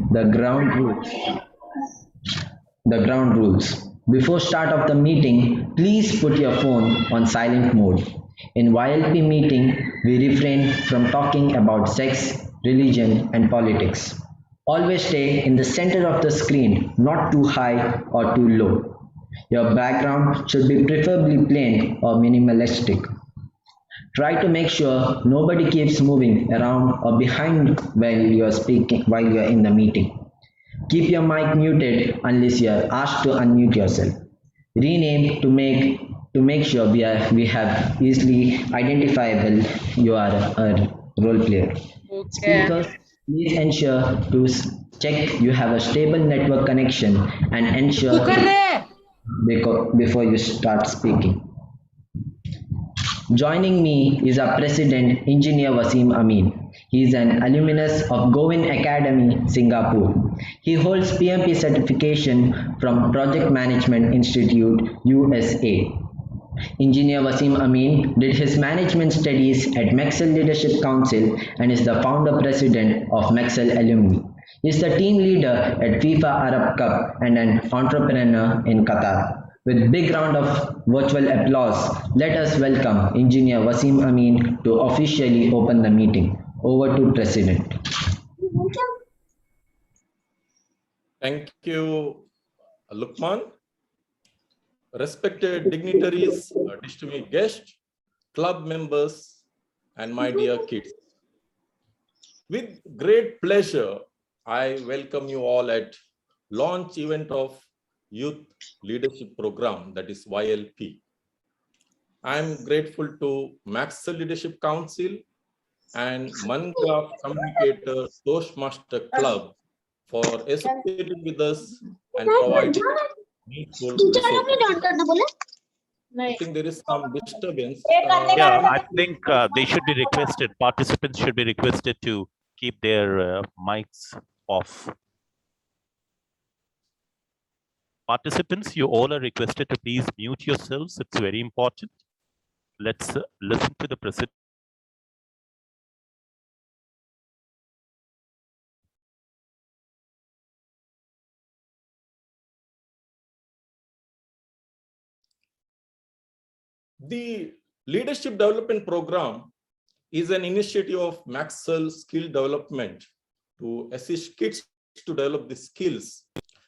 The ground rules. The ground rules. Before start of the meeting, please put your phone on silent mode. In YLP meeting, we refrain from talking about sex, religion, and politics. Always stay in the center of the screen, not too high or too low. Your background should be preferably plain or minimalistic. Try to make sure nobody keeps moving around or behind while you are in the meeting. Keep your mic muted unless you are asked to unmute yourself. Rename to make sure we have easily identifiable you are a role player. Okay. Speakers, please ensure to check you have a stable network connection and ensure before you start speaking. Joining me is our president, Engineer Wasim Amin. He is an alumnus of Govind Academy, Singapore. He holds PMP certification from Project Management Institute, USA. Engineer Wasim Amin did his management studies at Maxel Leadership Council and is the founder president of Maxel Alumni. He is the team leader at FIFA Arab Cup and an entrepreneur in Qatar. With big round of virtual applause, let us welcome Engineer Wasim Amin to officially open the meeting. Over to President. Thank you, Lukman. Respected dignitaries, distinguished guests, club members, and my dear kids. With great pleasure, I welcome you all at launch event of Youth Leadership Program, that is YLP. I'm grateful to Maxel Leadership Council and Mangrove Communicator Toastmaster Club for associating with us and providing needful resources. I think there is some disturbance. Yeah, I think they should be requested, participants should be requested to keep their mics off. Participants, you all are requested to please mute yourselves. It's very important. Let's listen to the president. The Leadership Development Program is an initiative of Maxel Skill Development to assist kids to develop the skills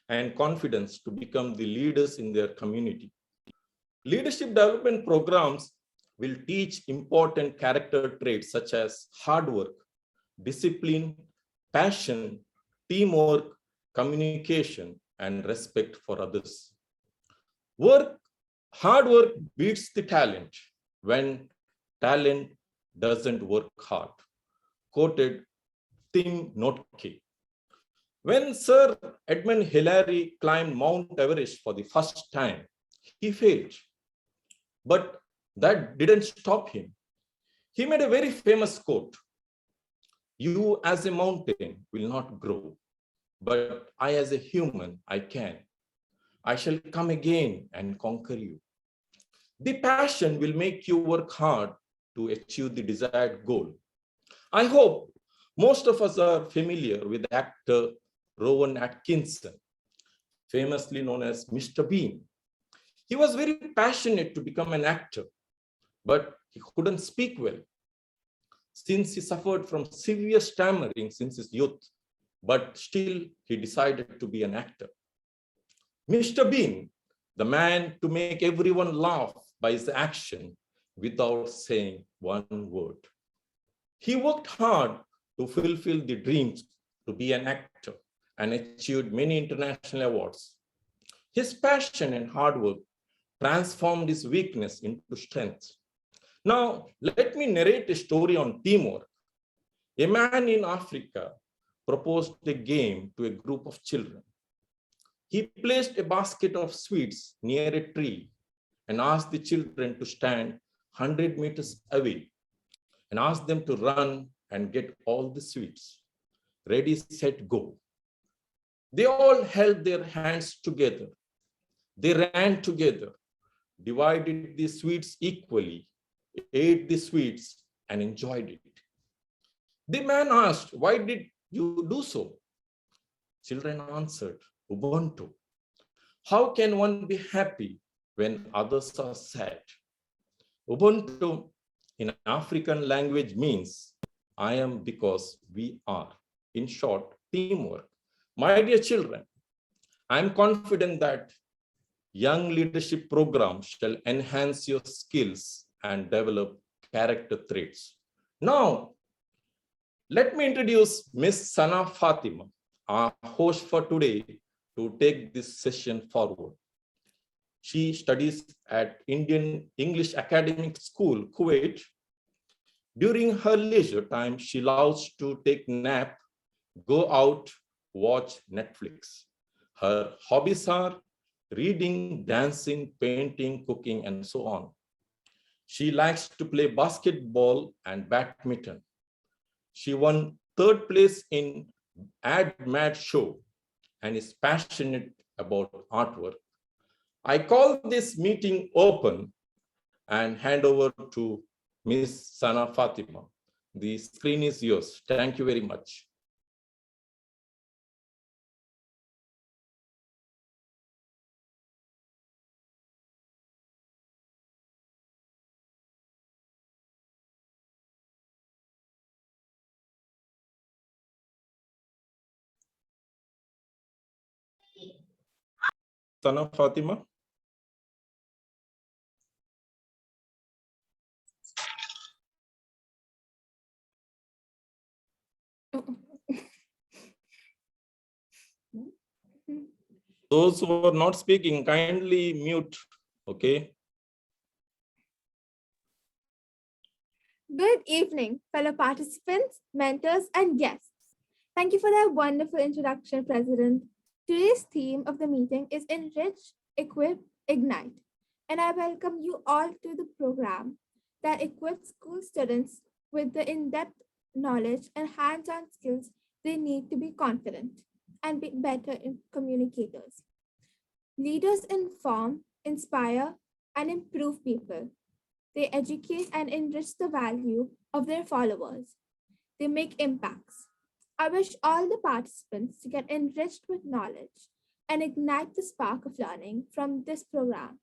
and confidence to become the leaders in their community. Leadership development programs will teach important character traits such as hard work, discipline, passion, teamwork, communication, and respect for others. Hard work beats the talent when talent doesn't work hard. Quoted Tim Notke. When Sir Edmund Hillary climbed Mount Everest for the first time, he failed. But that didn't stop him. He made a very famous quote: "You as a mountain will not grow, but I as a human, I can. I shall come again and conquer you." The passion will make you work hard to achieve the desired goal. I hope most of us are familiar with actor Rowan Atkinson, famously known as Mr. Bean. He was very passionate to become an actor, but he couldn't speak well since he suffered from severe stammering since his youth, but still he decided to be an actor. Mr. Bean, the man to make everyone laugh by his action without saying one word. He worked hard to fulfill the dreams to be an actor and achieved many international awards. His passion and hard work transformed his weakness into strength. Now, let me narrate a story on teamwork. A man in Africa proposed a game to a group of children. He placed a basket of sweets near a tree and asked the children to stand 100 meters away and asked them to run and get all the sweets. Ready, set, go. They all held their hands together. They ran together, divided the sweets equally, ate the sweets, and enjoyed it. The man asked, "Why did you do so?" Children answered, Ubuntu. How can one be happy when others are sad? Ubuntu in African language means I am because we are. In short, teamwork. My dear children, I am confident that young leadership programs shall enhance your skills and develop character traits. Now, let me introduce Miss Sana Fatima, our host for today, to take this session forward. She studies at Indian English Academic School, Kuwait. During her leisure time, she loves to take nap, go out, watch Netflix. Her hobbies are reading, dancing, painting, cooking, and so on. She likes to play basketball and badminton. She won third place in Ad Mad show and is passionate about artwork. I call this meeting open and hand over to Ms. Sana Fatima. The screen is yours. Thank you very much. Sana Fatima. Those who are not speaking, kindly mute, okay? Good evening, fellow participants, mentors, and guests. Thank you for that wonderful introduction, President. Today's theme of the meeting is Enrich, Equip, Ignite. And I welcome you all to the program that equips school students with the in-depth knowledge and hands-on skills they need to be confident and be better communicators. Leaders inform, inspire, and improve people. They educate and enrich the value of their followers. They make impacts. I wish all the participants to get enriched with knowledge and ignite the spark of learning from this program.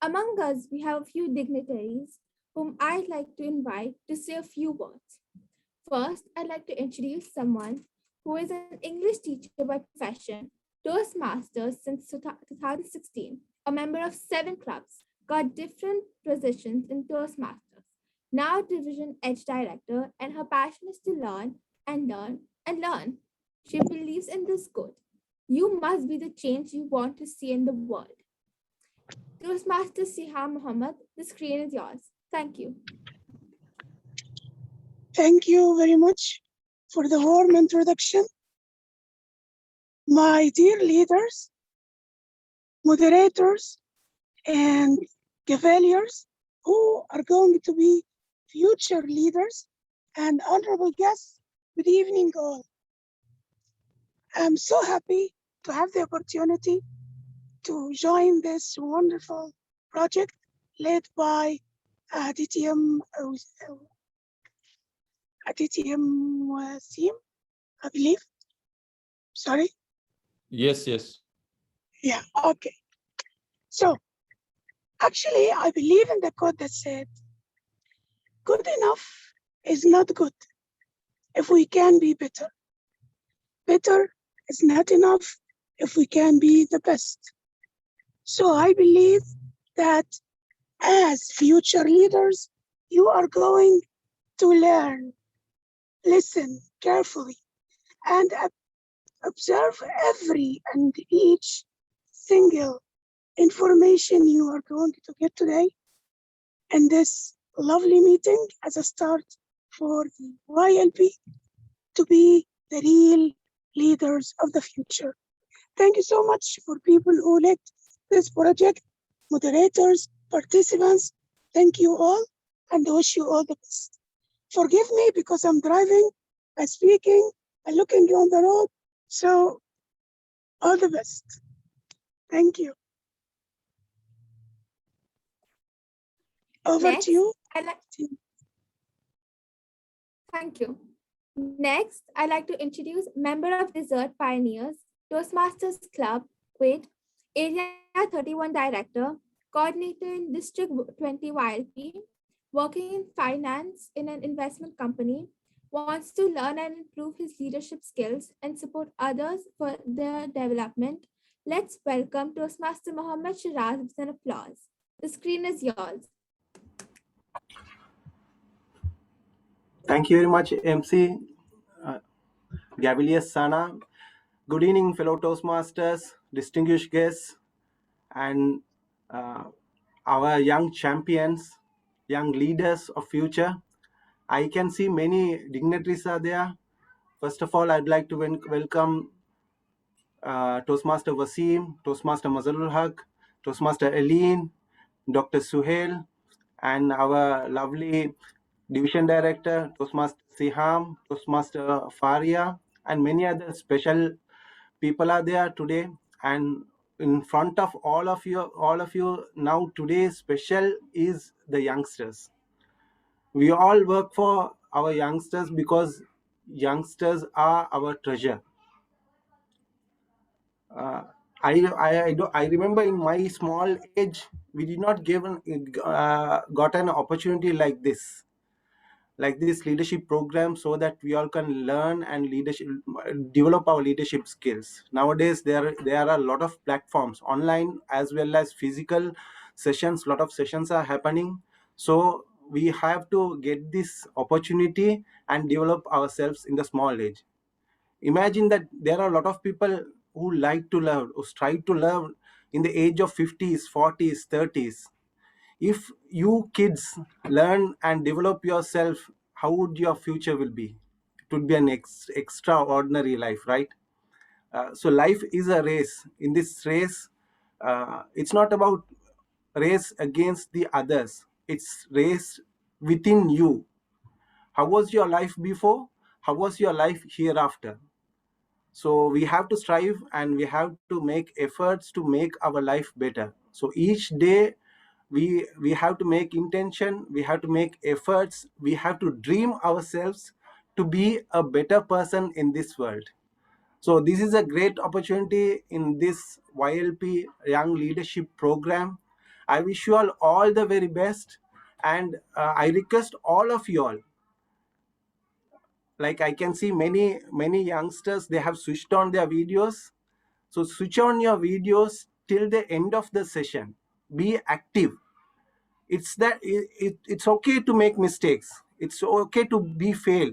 Among us, we have a few dignitaries whom I'd like to invite to say a few words. First, I'd like to introduce someone who is an English teacher by profession, Toastmasters since 2016, a member of 7 clubs, got different positions in Toastmasters, now Division Edge Director, and her passion is to learn and learn and learn. She believes in this quote: you must be the change you want to see in the world. Toastmaster Suhail Ahmad, the screen is yours. Thank you. Thank you very much for the warm introduction. My dear leaders, moderators, and cavaliers who are going to be future leaders and honorable guests, good evening all. I'm so happy to have the opportunity to join this wonderful project led by DTM team, I believe. Sorry? Yes, yes. Yeah, okay. So, actually, I believe in the quote that said, good enough is not good if we can be better. Better is not enough if we can be the best. So I believe that as future leaders, you are going to learn, listen carefully, and observe every and each single information you are going to get today in this lovely meeting as a start for the YLP to be the real leaders of the future. Thank you so much for people who led this project, moderators, participants. Thank you all and wish you all the best. Forgive me because I'm driving, I'm speaking, I'm looking on the road. So all the best. Thank you. Over Next, to you. Thank you. Next, I'd like to introduce member of Desert Pioneers, Toastmasters Club, Kuwait, Area 31 Director, Coordinator in District 20 YLP, working in finance in an investment company, wants to learn and improve his leadership skills and support others for their development. Let's welcome Toastmaster Mohammed Shiraz with an applause. The screen is yours. Thank you very much, MC Gavilius Sana. Good evening, fellow Toastmasters, distinguished guests, and our young champions, young leaders of future. I can see many dignitaries are there. First of all, I'd like to welcome Toastmaster Wasim, Toastmaster Mazalul Haq, Toastmaster Aline, Dr. Suhail, and our lovely Division Director, Toastmaster Siham, Toastmaster Faria, and many other special people are there today. And in front of all of you now today special is the youngsters. We all work for our youngsters because youngsters are our treasure. I remember in my small age, we did not got an opportunity like this leadership program, so that we all can learn and develop our leadership skills. Nowadays, there are a lot of platforms online as well as physical sessions. Lot of sessions are happening, so we have to get this opportunity and develop ourselves in the small age. Imagine that there are a lot of people who like to learn, who strive to learn in the age of 50s, 40s, 30s. If you kids learn and develop yourself, how would your future will be? It would be an extraordinary life, right? So life is a race. In this race, it's not about race against the others. It's race within you. How was your life before? How was your life hereafter? So we have to strive and we have to make efforts to make our life better. So each day we have to make intention, we have to make efforts, we have to dream ourselves to be a better person in this world. So this is a great opportunity in this YLP Young Leadership Program. I wish you all the very best, and I request all of you all, like I can see many youngsters, they have switched on their videos. So switch on your videos till the end of the session. Be active. It's okay to make mistakes, it's okay to be fail,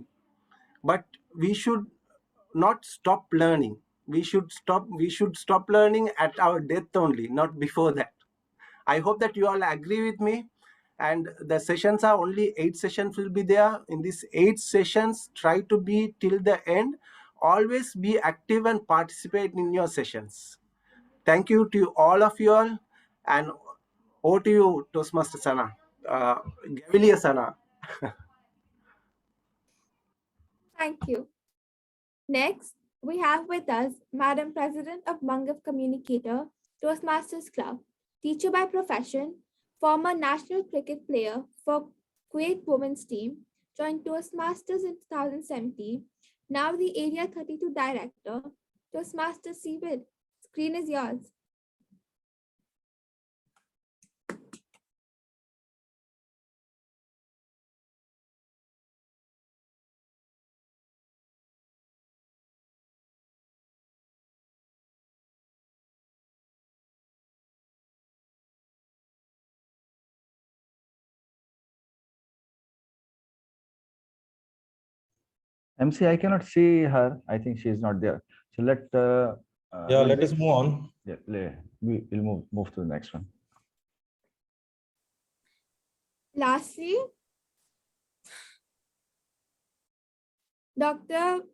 but we should not stop learning. We should stop learning at our death only, not before that. I hope that you all agree with me. And the sessions are only 8 sessions will be there. In these 8 sessions, try to be till the end. Always be active and participate in your sessions. Thank you to all of you all, and over to you, Toastmaster Sana, Gavilia Sana. Thank you. Next, we have with us Madam President of Mangaf Communicator, Toastmasters Club, teacher by profession, former national cricket player for Kuwait women's team, joined Toastmasters in 2017, now the Area 32 Director, Toastmasters Seawid. Screen is yours. MC, I cannot see her. I think she is not there. So let Let us move on. Yeah, we'll move to the next one. Lastly, Dr.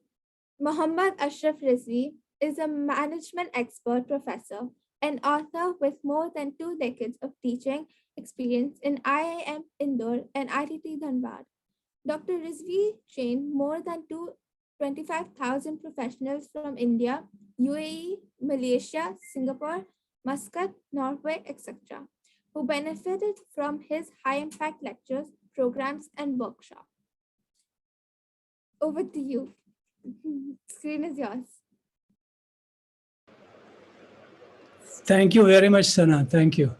Muhammad Ashraf Rizvi is a management expert professor and author with more than 2 decades of teaching experience in IIM Indore and ITT Dhanbad. Dr. Rizvi trained more than 25,000 professionals from India, UAE, Malaysia, Singapore, Muscat, Norway, etc., who benefited from his high-impact lectures, programs, and workshops. Over to you. Screen is yours. Thank you very much, Sana. Thank you.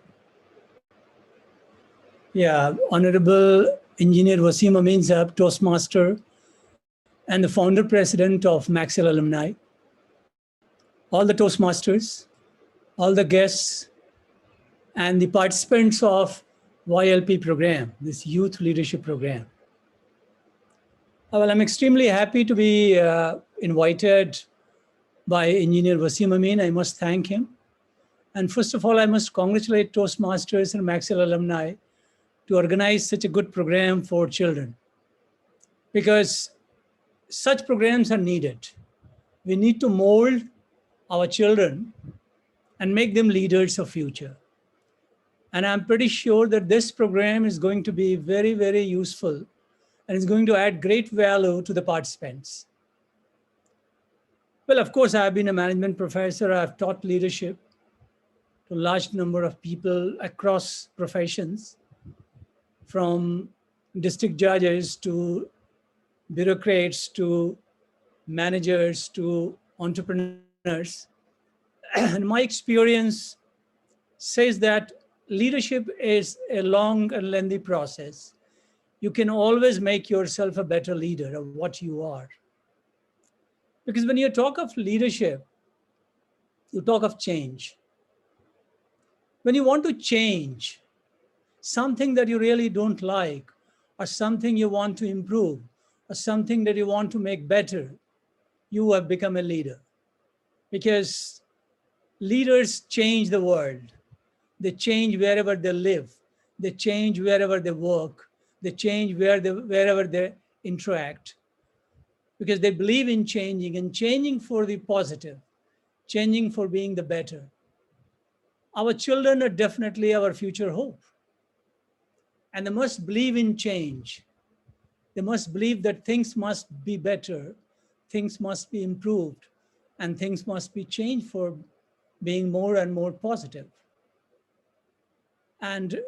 Yeah, Honorable Engineer Wasim Amin Saab, Toastmaster and the founder president of Maxel Alumni, all the Toastmasters, all the guests, and the participants of YLP program, this youth leadership program. Well, I'm extremely happy to be invited by Engineer Wasim Amin. I must thank him. And first of all, I must congratulate Toastmasters and Maxel alumni to organize such a good program for children, because such programs are needed. We need to mold our children and make them leaders of future. And I'm pretty sure that this program is going to be very, very useful and is going to add great value to the participants. Well, of course, I've been a management professor. I've taught leadership to a large number of people across professions, from district judges to bureaucrats to managers to entrepreneurs. And my experience says that leadership is a long and lengthy process. You can always make yourself a better leader of what you are. Because when you talk of leadership, you talk of change. When you want to change something that you really don't like, or something you want to improve, or something that you want to make better, you have become a leader. Because leaders change the world. They change wherever they live. They change wherever they work. They change wherever they interact. Because they believe in changing, and changing for the positive, changing for being the better. Our children are definitely our future hope. And they must believe in change. They must believe that things must be better, things must be improved, and things must be changed for being more and more positive. And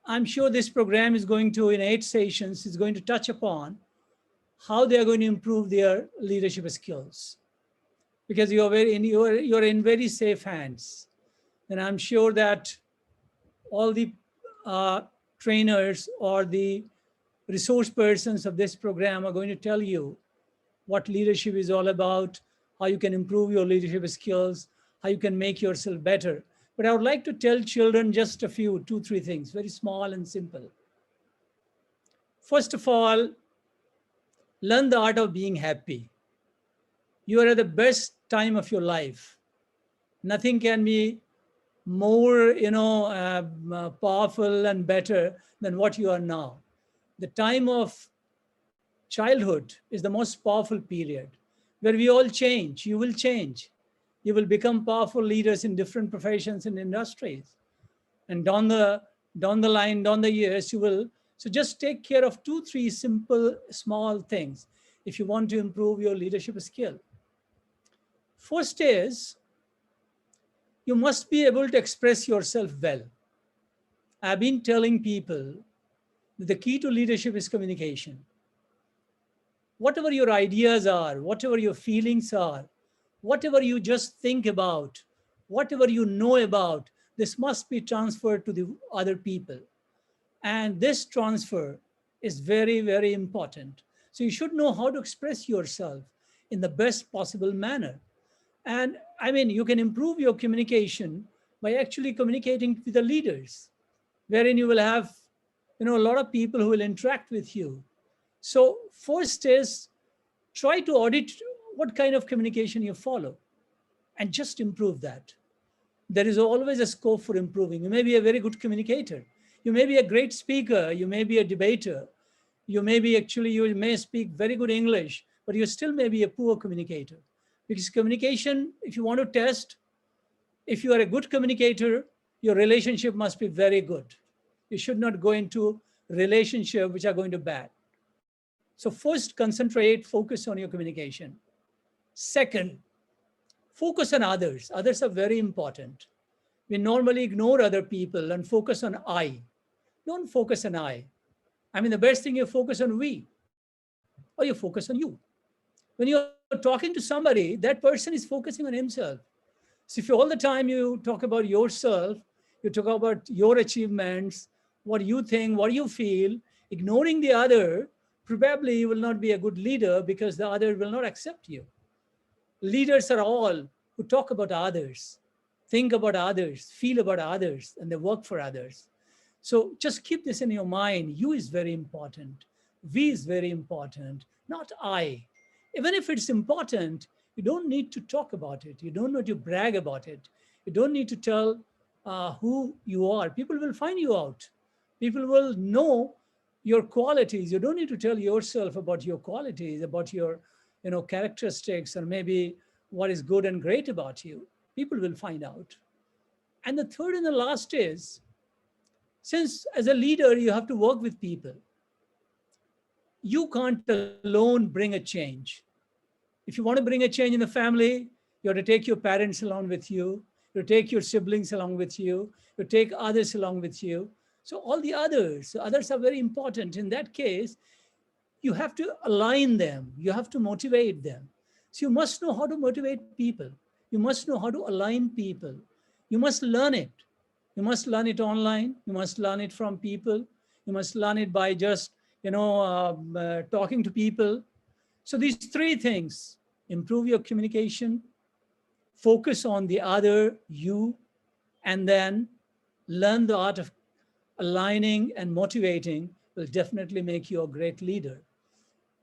I'm sure this program is going to, in 8 sessions, is going to touch upon how they are going to improve their leadership skills. Because you're in very safe hands. And I'm sure that all the trainers or the resource persons of this program are going to tell you what leadership is all about, how you can improve your leadership skills, how you can make yourself better. But I would like to tell children just a few, 2, 3 things, very small and simple. First of all, learn the art of being happy. You are at the best time of your life. Nothing can be more, powerful and better than what you are now. The time of childhood is the most powerful period where we all change. You will change. You will become powerful leaders in different professions and industries. And down the line, down the years, you will. So just take care of 2, 3 simple, small things if you want to improve your leadership skill. First is, you must be able to express yourself well. I've been telling people that the key to leadership is communication. Whatever your ideas are, whatever your feelings are, whatever you just think about, whatever you know about, this must be transferred to the other people. And this transfer is very, very important. So you should know how to express yourself in the best possible manner. And I mean, you can improve your communication by actually communicating with the leaders, wherein you will have, a lot of people who will interact with you. So first is, try to audit what kind of communication you follow and just improve that. There is always a scope for improving. You may be a very good communicator. You may be a great speaker. You may be a debater. You may speak very good English, but you still may be a poor communicator. Because communication, if you want to test, if you are a good communicator, your relationship must be very good. You should not go into relationships which are going to bad. So first, concentrate, focus on your communication. Second, focus on others. Others are very important. We normally ignore other people and focus on I. Don't focus on I. I mean, the best thing, you focus on we, or you focus on you. When you're talking to somebody, that person is focusing on himself. So if all the time you talk about yourself, you talk about your achievements, what you think, what you feel, ignoring the other, probably you will not be a good leader because the other will not accept you. Leaders are all who talk about others, think about others, feel about others, and they work for others. So just keep this in your mind. You is very important. We is very important, not I. Even if it's important, you don't need to talk about it. You don't need to brag about it. You don't need to tell who you are. People will find you out. People will know your qualities. You don't need to tell yourself about your qualities, about your characteristics, or maybe what is good and great about you. People will find out. And the third and the last is, since as a leader, you have to work with people, you can't alone bring a change. If you want to bring a change in the family, you have to take your parents along with you, you take your siblings along with you, you take others along with you. So all the others are very important. In that case, you have to align them, you have to motivate them. So you must know how to motivate people. You must know how to align people. You must learn it. You must learn it online. You must learn it from people. You must learn it by just, talking to people. So these three things: improve your communication, focus on the other, you, and then learn the art of aligning and motivating will definitely make you a great leader.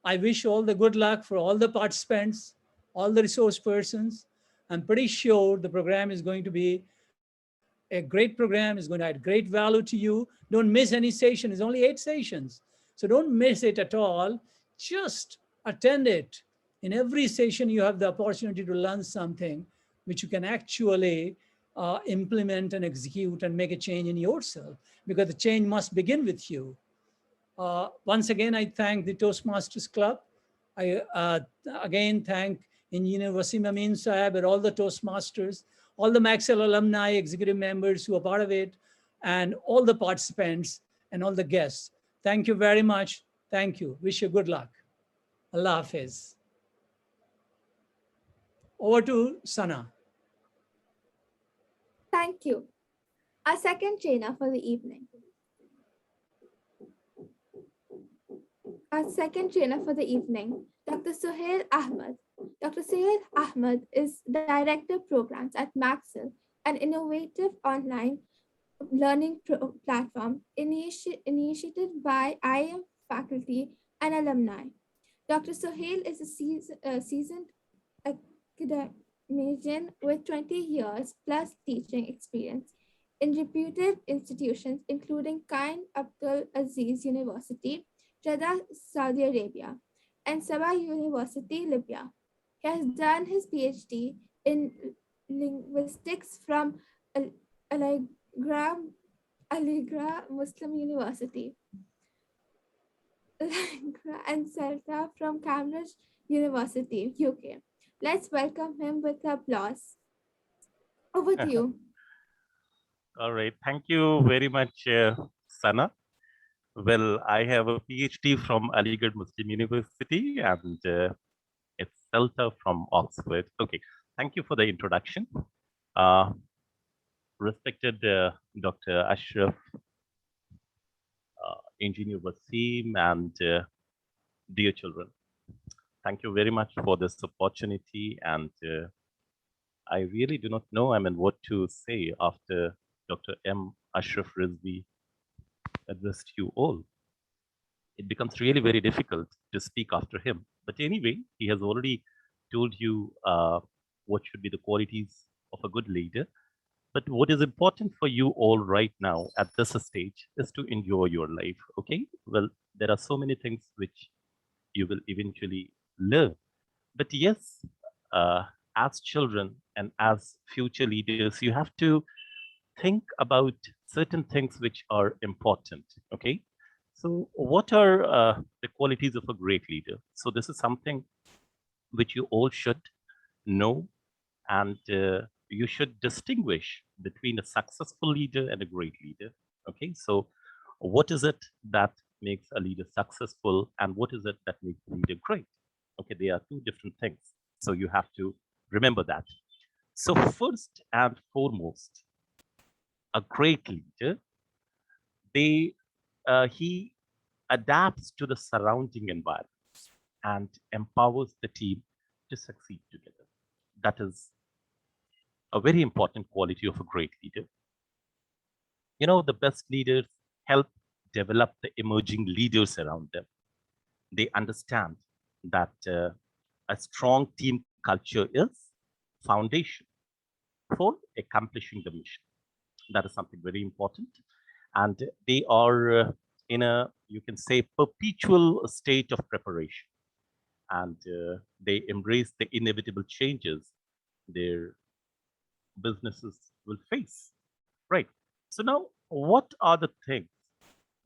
I wish all the good luck for all the participants, all the resource persons. I'm pretty sure the program is going to be a great program, is going to add great value to you. Don't miss any session. It's only 8 sessions. So don't miss it at all. Just attend it. In every session, you have the opportunity to learn something which you can actually implement and execute and make a change in yourself, because the change must begin with you. Once again, I thank the Toastmasters Club. I again thank Engineer Wasim Amin Sahab and all the Toastmasters, all the Maxel alumni, executive members who are part of it, and all the participants and all the guests. Thank you very much. Thank you. Wish you good luck. Allah Hafiz. Over to Sana. Thank you. Our second trainer for the evening. Our second trainer for the evening, Dr. Suhail Ahmad. Dr. Suhail Ahmad is Director of Programs at Maxel, an innovative online learning platform initiated by IIM faculty and alumni. Dr. Suhail is a seasoned academician with 20 years plus teaching experience in reputed institutions including Cain Abdul Aziz University, Jeddah, Saudi Arabia, and Sabah University, Libya. He has done his PhD in linguistics from Aligarh Muslim University and Celta from Cambridge University, UK. Let's welcome him with applause. Over to you. All right. Thank you very much, Sana. Well, I have a PhD from Aligarh Muslim University and it's Celta from Oxford. Okay. Thank you for the introduction. Respected Dr. Ashraf, Engineer Wasim, and dear children, thank you very much for this opportunity. And I really do not know, what to say after Dr. M. Ashraf Rizvi addressed you all. It becomes really very difficult to speak after him. But anyway, he has already told you what should be the qualities of a good leader. But what is important for you all right now at this stage is to enjoy your life, okay? Well, there are so many things which you will eventually learn. But yes, as children and as future leaders, you have to think about certain things which are important, okay? So what are the qualities of a great leader? So this is something which you all should know, and you should distinguish between a successful leader and a great leader, okay? So what is it that makes a leader successful and what is it that makes a leader great, Okay, they are two different things. So you have to remember that. So first and foremost, a great leader, he adapts to the surrounding environment and empowers the team to succeed together. That is a very important quality of a great leader. You know, the best leaders help develop the emerging leaders around them. They understand that a strong team culture is foundation for accomplishing the mission. That is something very important. And they are in a, you can say, perpetual state of preparation. And they embrace the inevitable changes their businesses will face. Right. So now, what are the things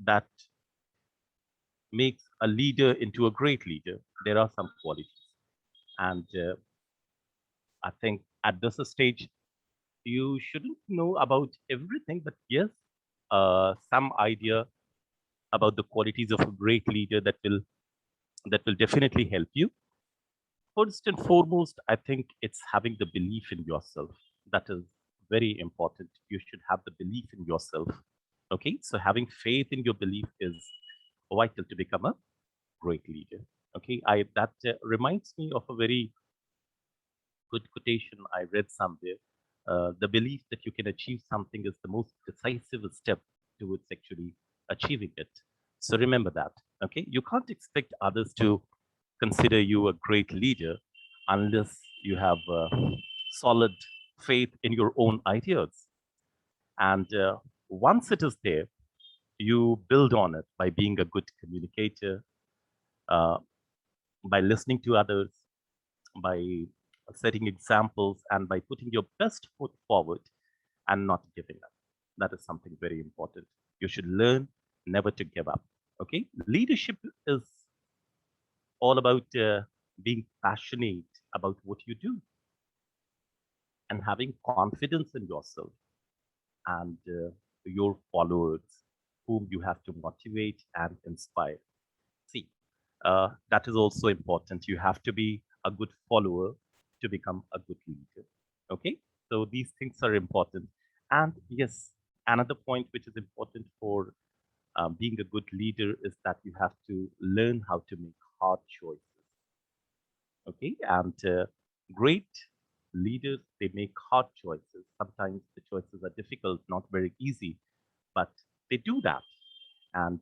that makes a leader into a great leader? There are some qualities. And I think at this stage, you shouldn't know about everything, but yes, some idea about the qualities of a great leader that will definitely help you. First and foremost, I think it's having the belief in yourself. That is very important. You should have the belief in yourself. Okay, so having faith in your belief is vital to become a great leader. Okay, I that reminds me of a very good quotation I read somewhere. The belief that you can achieve something is the most decisive step towards actually achieving it. So remember that. Okay, you can't expect others to consider you a great leader unless you have solid faith in your own ideas. And once it is there, you build on it by being a good communicator, uh, by listening to others, by setting examples, and by putting your best foot forward and not giving up. That is something very important. You should learn never to give up. Okay, leadership is all about being passionate about what you do and having confidence in yourself and your followers, whom you have to motivate and inspire. See, that is also important. You have to be a good follower to become a good leader. Okay, so these things are important. And yes, another point which is important for being a good leader is that you have to learn how to make hard choices. Okay, and great leaders, they make hard choices. Sometimes the choices are difficult, not very easy, but they do that. And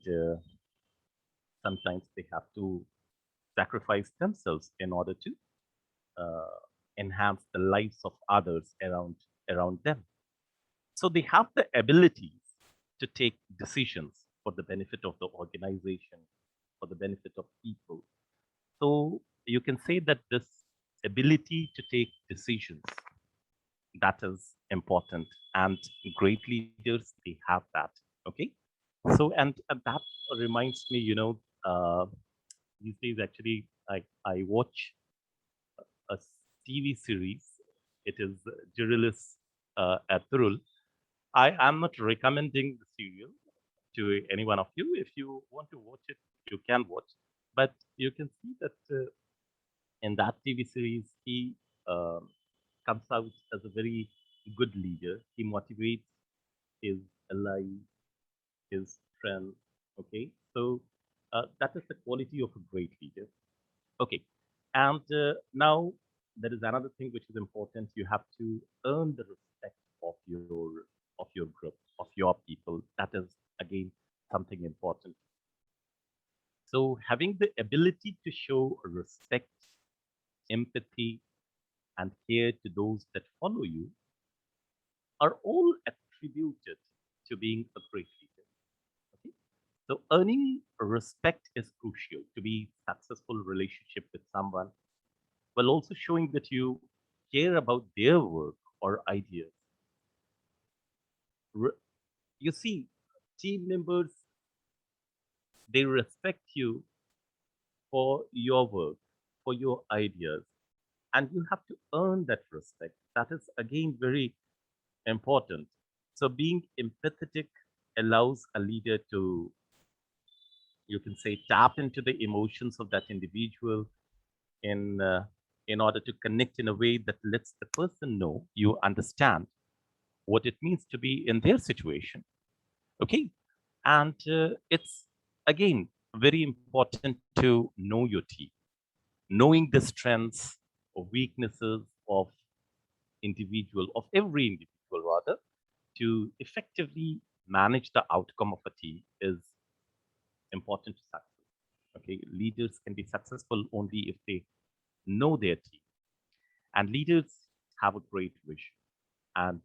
sometimes they have to sacrifice themselves in order to uh, enhance the lives of others around them. So they have the abilities to take decisions for the benefit of the organization, for the benefit of people. So you can say that this ability to take decisions, that is important, and great leaders, they have that. Okay, so and that reminds me, these days actually I watch a TV series. It is Jirilis Athurul. I am not recommending the serial to any one of you. If you want to watch it, you can watch. But you can see that in that TV series, he comes out as a very good leader. He motivates his ally, his friend. Okay, so that is the quality of a great leader. Okay, and now there is another thing which is important. You have to earn the respect of your group, of your people. That is again something important. So having the ability to show respect, empathy, and care to those that follow you are all attributed to being a great leader. Okay? So earning respect is crucial to be successful relationship with someone, while also showing that you care about their work or ideas. You see, team members, they respect you for your work, for your ideas, and you have to earn that respect. That is again very important. So being empathetic allows a leader to, you can say, tap into the emotions of that individual in order to connect in a way that lets the person know you understand what it means to be in their situation. Okay. And it's again very important to know your team, knowing the strengths or weaknesses of every individual rather, to effectively manage the outcome of a team is important to success. Okay, leaders can be successful only if they know their team, and leaders have a great vision, and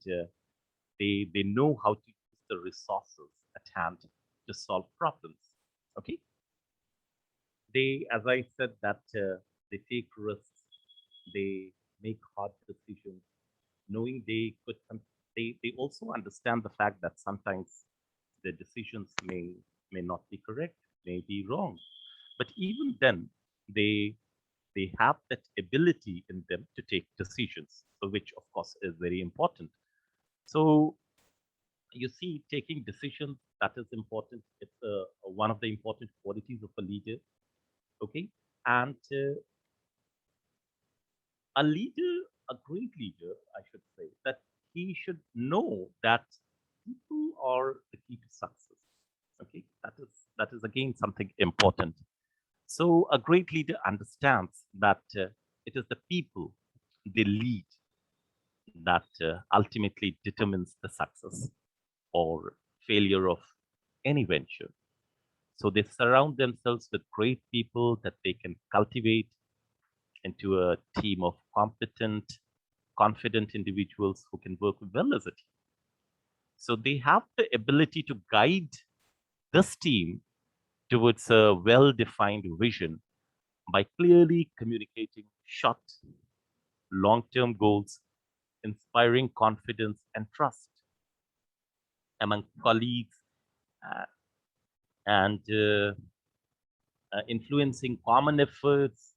they know how to use the resources at hand to solve problems. Okay, they, as I said, that they take risks, they make hard decisions, knowing they could. They also understand the fact that sometimes their decisions may not be correct, may be wrong, but even then they have that ability in them to take decisions, which of course is very important. So you see, taking decisions, that is important. It's one of the important qualities of a leader. Okay, and a leader, a great leader, I should say, that he should know that people are the key to success. Okay, that is again something important. So a great leader understands that it is the people they lead that ultimately determines the success or failure of any venture. So they surround themselves with great people that they can cultivate into a team of competent, confident individuals who can work well as a team. So they have the ability to guide this team towards a well-defined vision by clearly communicating short, long-term goals, inspiring confidence and trust among colleagues, uh, and influencing common efforts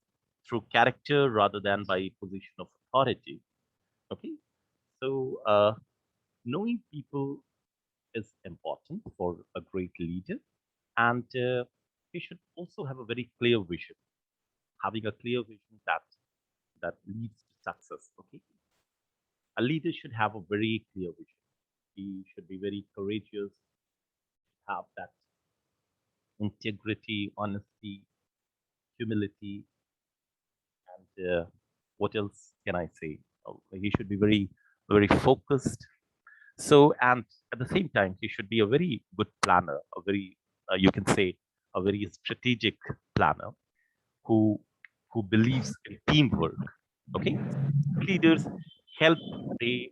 through character rather than by position of authority. Okay, so knowing people is important for a great leader, and he should also have a very clear vision. Having a clear vision that leads to success. Okay, a leader should have a very clear vision. He should be very courageous, have that integrity, honesty, humility, and what else can I say? He should be very, very focused. So, and at the same time, he should be a very good planner, a very, you can say, a very strategic planner who who believes in teamwork. Okay, leaders help they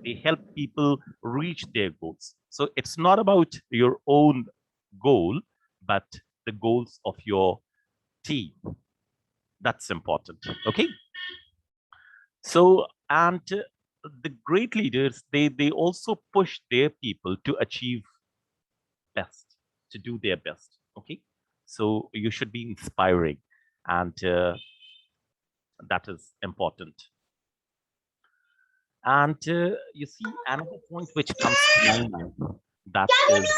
they help people reach their goals. So it's not about your own goal, but the goals of your team. That's important. Okay. So, and the great leaders, they also push their people to achieve best, to do their best. Okay. So you should be inspiring, and that is important. And you see, another point which comes to mind, that is,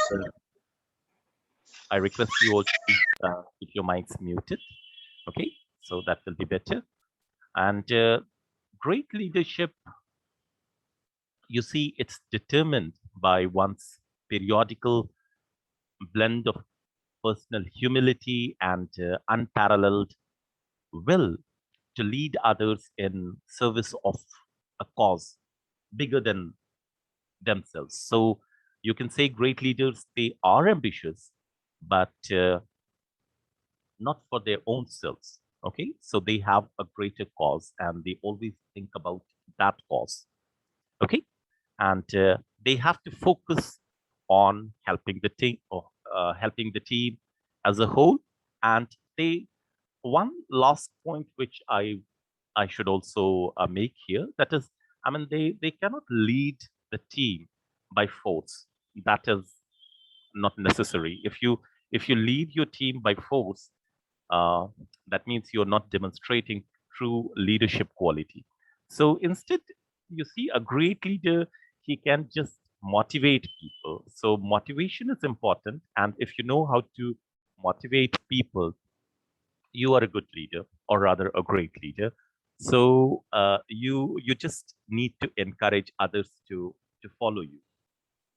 I request you all to please keep your mics muted. Okay, so that will be better. And great leadership, you see, it's determined by one's periodical blend of personal humility and unparalleled will to lead others in service of a cause bigger than themselves. So you can say great leaders, they are ambitious, but not for their own selves. Okay, so they have a greater cause and they always think about that cause. Okay, and they have to focus on helping the team or helping the team as a whole. And they, one last point which I should also make here, that is, I mean, they cannot lead the team by force. That is not necessary. If you lead your team by force, that means you're not demonstrating true leadership quality. So instead, you see, a great leader, he can just motivate people. So motivation is important, and if you know how to motivate people, you are a good leader, or rather a great leader. So you just need to encourage others to follow you.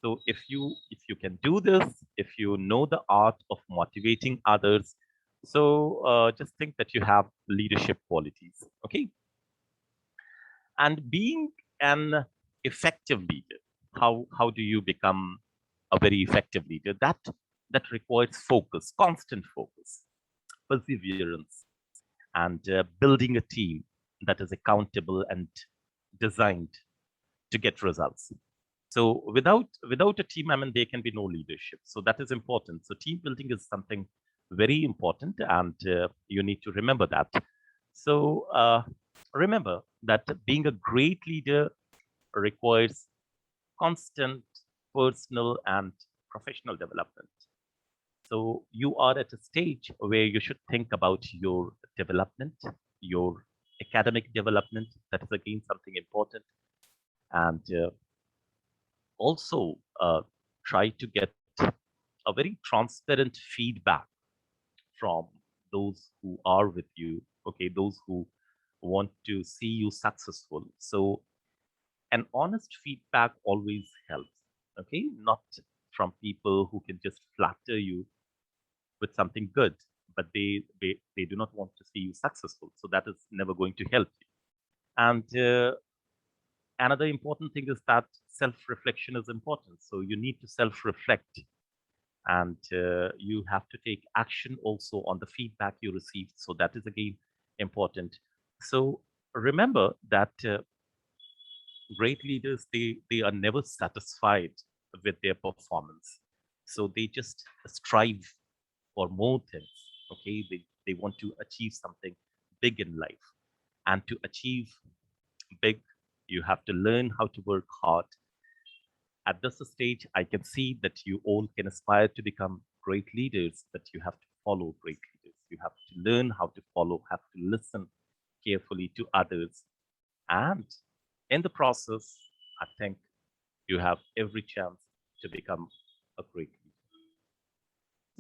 So if you can do this, if you know the art of motivating others, so just think that you have leadership qualities. Okay, and being an effective leader, how do you become a very effective leader? That requires focus, constant focus, perseverance, and building a team that is accountable and designed to get results. So without a team, I mean, there can be no leadership. So that is important. So team building is something very important, and you need to remember that. So remember that being a great leader requires constant personal and professional development. So you are at a stage where you should think about your development, your academic development. That is again something important, and also try to get a very transparent feedback from those who are with you. Okay, those who want to see you successful. So an honest feedback always helps. Okay, not from people who can just flatter you with something good, but they do not want to see you successful. So that is never going to help you. And another important thing is that self-reflection is important. So you need to self-reflect, and you have to take action also on the feedback you received. So that is again important. So remember that great leaders, they are never satisfied with their performance. So they just strive for more things. Okay, they want to achieve something big in life, and to achieve big, you have to learn how to work hard. At this stage, I can see that you all can aspire to become great leaders, but you have to follow great leaders. You have to learn how to follow, have to listen carefully to others. And in the process, I think you have every chance to become a great leader.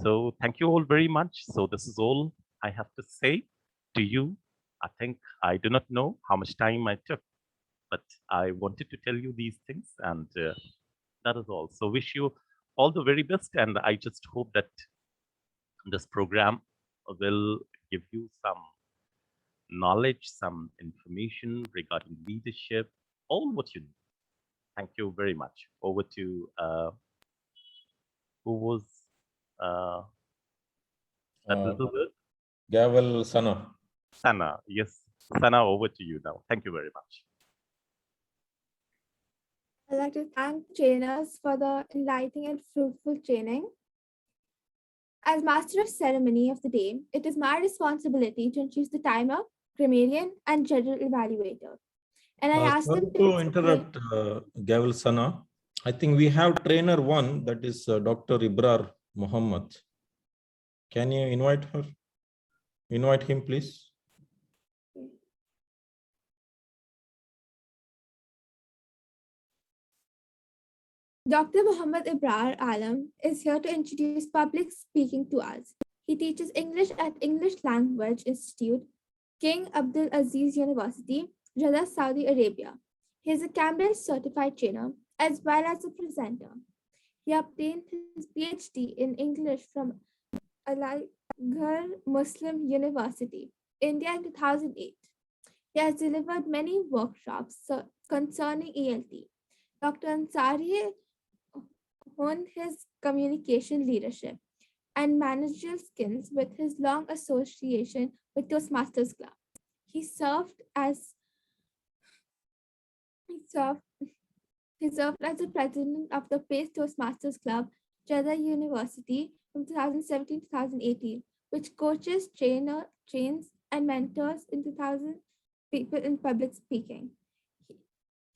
So thank you all very much. So this is all I have to say to you. I think I do not know how much time I took, but I wanted to tell you these things, and that is all. So wish you all the very best, and I just hope that this program will give you some knowledge, some information regarding leadership, all what you need. Thank you very much. Over to who was that little bit? Gavel Sana. Sana. Yes, Sana, over to you now. Thank you very much. I'd like to thank trainers for the enlightening and fruitful training. As master of ceremony of the day, it is my responsibility to introduce the timer, grammarian, and general evaluator. And I ask Sorry them to interrupt, Gavel Sana. I think we have trainer one, that is Dr. Ibrar Muhammad. Can you invite her? Invite him, please. Dr. Muhammad Ibrar Alam is here to introduce public speaking to us. He teaches English at English Language Institute, King Abdul Aziz University, Jeddah, Saudi Arabia. He is a Cambridge certified trainer as well as a presenter. He obtained his PhD in English from Aligarh Muslim University, India in 2008. He has delivered many workshops concerning ELT. Dr. Ansari honed his communication leadership and managerial skills with his long association with Toastmasters Club. He served as the president of the PACE Toastmasters Club, Jeddah University from 2017 to 2018, which coaches, trains, and mentors in 2,000 people in public speaking.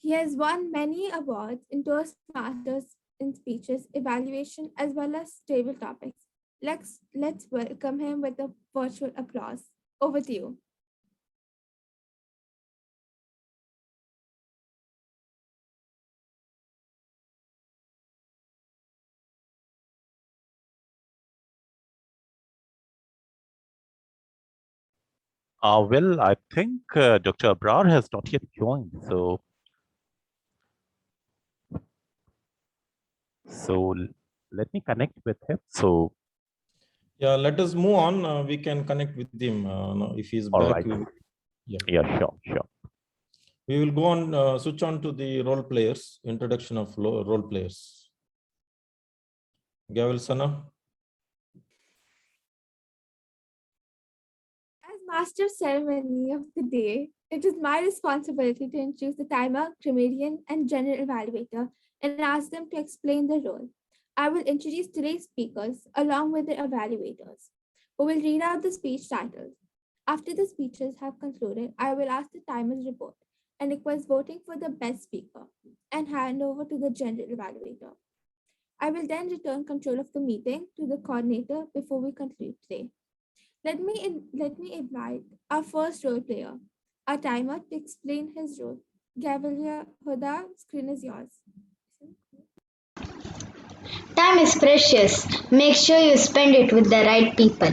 He has won many awards in Toastmasters in speeches, evaluation, as well as table topics. Let's welcome him with a virtual applause. Over to you. Well, I think Dr. Abrar has not yet joined. So let me connect with him. So, Yeah, let us move on. We can connect with him if he's all back. right. Yeah. Yeah, sure. We will go on, switch on to the role players, introduction of role players. Gavel Sana. As master of ceremony of the day, it is my responsibility to introduce the timer, grammarian, and general evaluator and ask them to explain the role. I will introduce today's speakers along with the evaluators, who will read out the speech titles. After the speeches have concluded, I will ask the timer's report and request voting for the best speaker and hand over to the general evaluator. I will then return control of the meeting to the coordinator before we conclude today. Let me invite our first role player, our timer, to explain his role. Gavalia Huda, screen is yours. Time is precious. Make sure you spend it with the right people.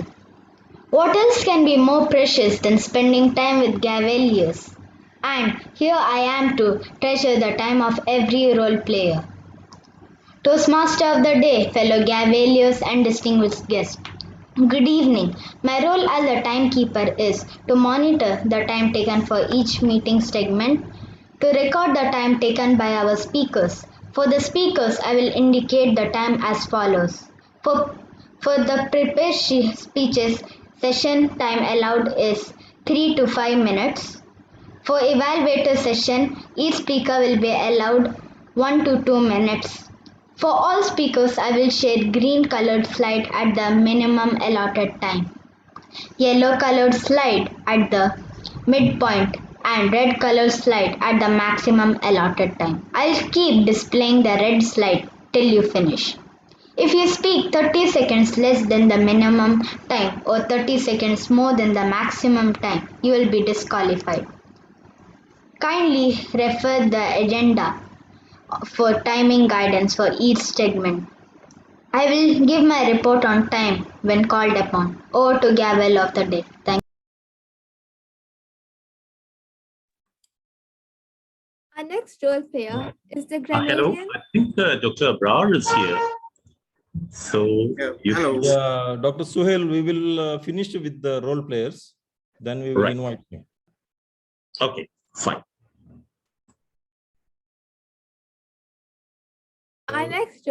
What else can be more precious than spending time with Gaveliers? And here I am to treasure the time of every role player. Toastmaster of the day, fellow Gaveliers and distinguished guests. Good evening. My role as a timekeeper is to monitor the time taken for each meeting segment, to record the time taken by our speakers. For the speakers, I will indicate the time as follows. For the prepared speeches, session time allowed is 3 to 5 minutes. For evaluator session, each speaker will be allowed 1 to 2 minutes. For all speakers, I will share green colored slide at the minimum allotted time, yellow colored slide at the midpoint, and red colored slide at the maximum allotted time. I'll keep displaying the red slide till you finish. If you speak 30 seconds less than the minimum time or 30 seconds more than the maximum time, you will be disqualified. Kindly refer the agenda for timing guidance for each segment. I will give my report on time when called upon. Over to Gavel of the day. Thank you. Our next role player is the Hello, grammarian. I think Dr. Abrar is here. So, Hello. Yeah, Dr. Suhail, we will finish with the role players. Then we will invite you. Okay, fine. Our next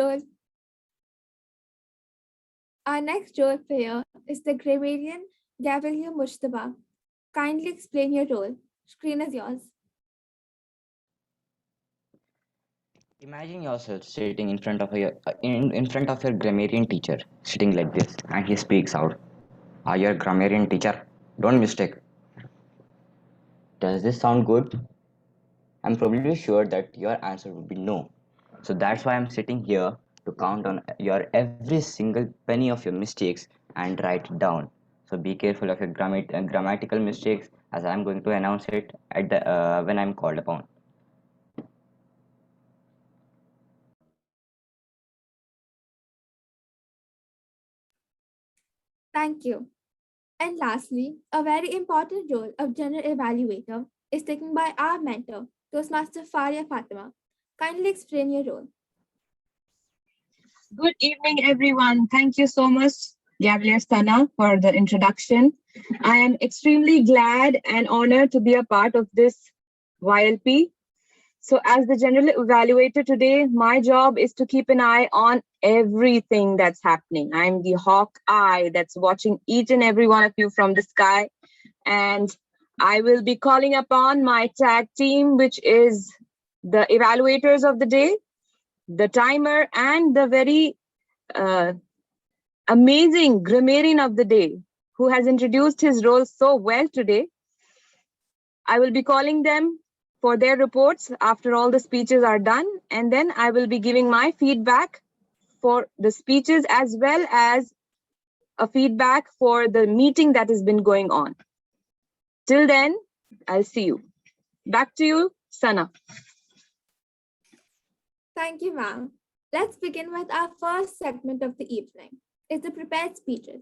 role player is the grammarian Gavalia Mushtaba. Kindly explain your role. Screen is yours. Imagine yourself sitting in front of your grammarian teacher, sitting like this, and he speaks out. Are you a grammarian teacher? Don't mistake. Does this sound good? I'm probably sure that your answer would be no. So that's why I'm sitting here to count on your every single penny of your mistakes and write it down. So be careful of your grammatical mistakes, as I'm going to announce it at the when I'm called upon. Thank you. And lastly, a very important role of general evaluator is taken by our mentor, Toastmaster Faria Fatima. Kindly explain your role. Good evening, everyone. Thank you so much, Gabriel Sana, for the introduction. I am extremely glad and honored to be a part of this YLP. So as the general evaluator today, my job is to keep an eye on everything that's happening. I'm the hawk eye that's watching each and every one of you from the sky. And I will be calling upon my tag team, which is the evaluators of the day, the timer, and the very amazing grammarian of the day, who has introduced his role so well today. I will be calling them for their reports after all the speeches are done, and then I will be giving my feedback for the speeches as well as a feedback for the meeting that has been going on. Till then, I'll see you. Back to you, Sana. Thank you, ma'am. Let's begin with our first segment of the evening. It's the prepared speeches.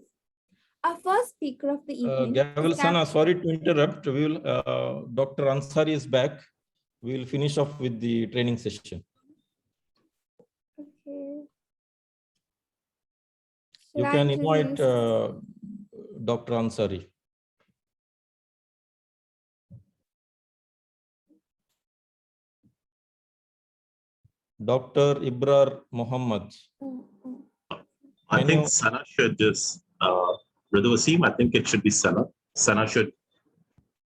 Our first speaker of the evening Gavel is Sana, sorry to interrupt. We will, Dr. Ansari is back. We will finish off with the training session. Okay. You can invite Dr. Ansari. Dr. Ibrar Muhammad. I think Sana should just, Brother Wasim, I think it should be Sana. Sana should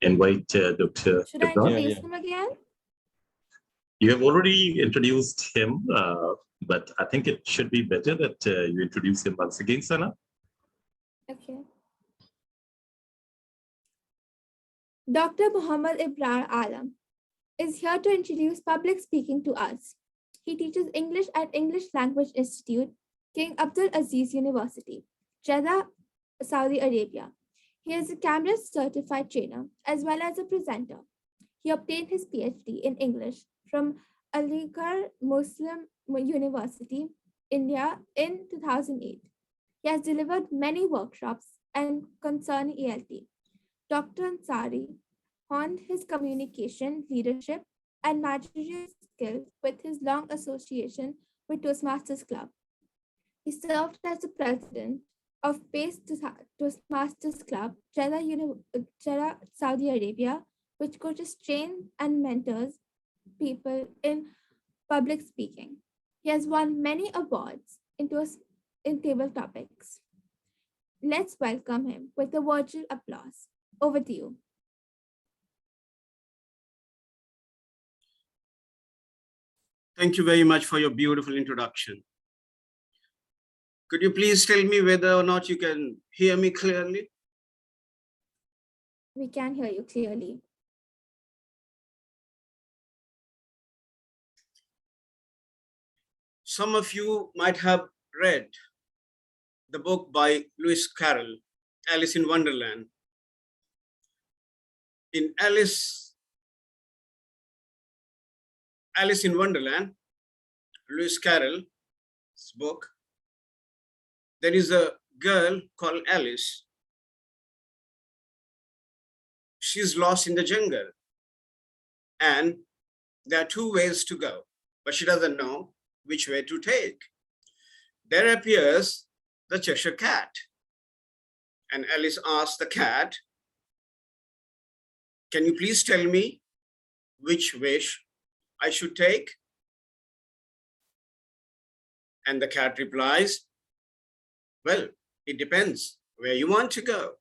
invite Dr. Should I Ibrar. introduce him again? You have already introduced him, but I think it should be better that you introduce him once again, Sana. Okay. Dr. Muhammad Ibrar Alam is here to introduce public speaking to us. He teaches English at English Language Institute, King Abdul Aziz University, Jeddah, Saudi Arabia. He is a Cambridge certified trainer as well as a presenter. He obtained his PhD in English from Aligarh Muslim University, India in 2008. He has delivered many workshops and concerning ELT. Dr. Ansari honed his communication, leadership, and managerial skills with his long association with Toastmasters Club. He served as the president of PACE Toastmasters Club, Jeddah, Saudi Arabia, which coaches, trains, and mentors people in public speaking. He has won many awards in table topics. Let's welcome him with a virtual applause. Over to you. Thank you very much for your beautiful introduction. Could you please tell me whether or not you can hear me clearly? We can hear you clearly. Some of you might have read the book by Lewis Carroll, Alice in Wonderland. In Alice in Wonderland, Lewis Carroll's book, there is a girl called Alice. She's lost in the jungle, and there are two ways to go, but she doesn't know which way to take. There appears the Cheshire Cat, and Alice asks the cat, "Can you please tell me which way I should take?" And the cat replies, "Well, it depends where you want to go."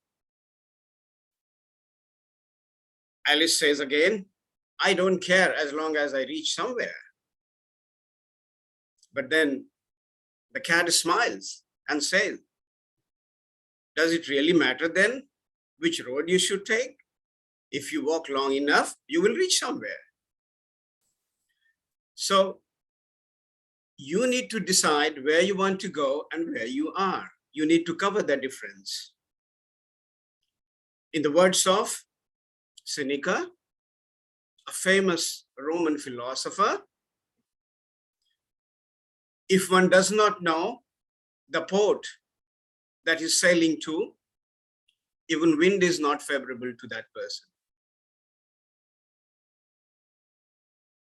Alice says again, "I don't care as long as I reach somewhere." But then the cat smiles and says, "Does it really matter then which road you should take? If you walk long enough, you will reach somewhere." So you need to decide where you want to go and where you are. You need to cover the difference. In the words of Seneca, a famous Roman philosopher, if one does not know the port that is sailing to, even wind is not favorable to that person.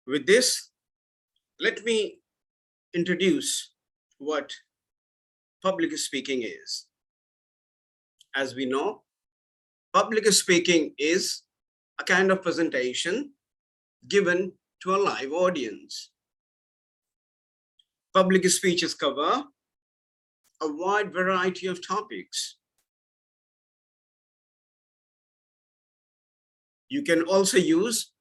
With this, let me introduce what public speaking is. As we know, public speaking is a kind of presentation given to a live audience. Public speeches cover a wide variety of topics. You can also use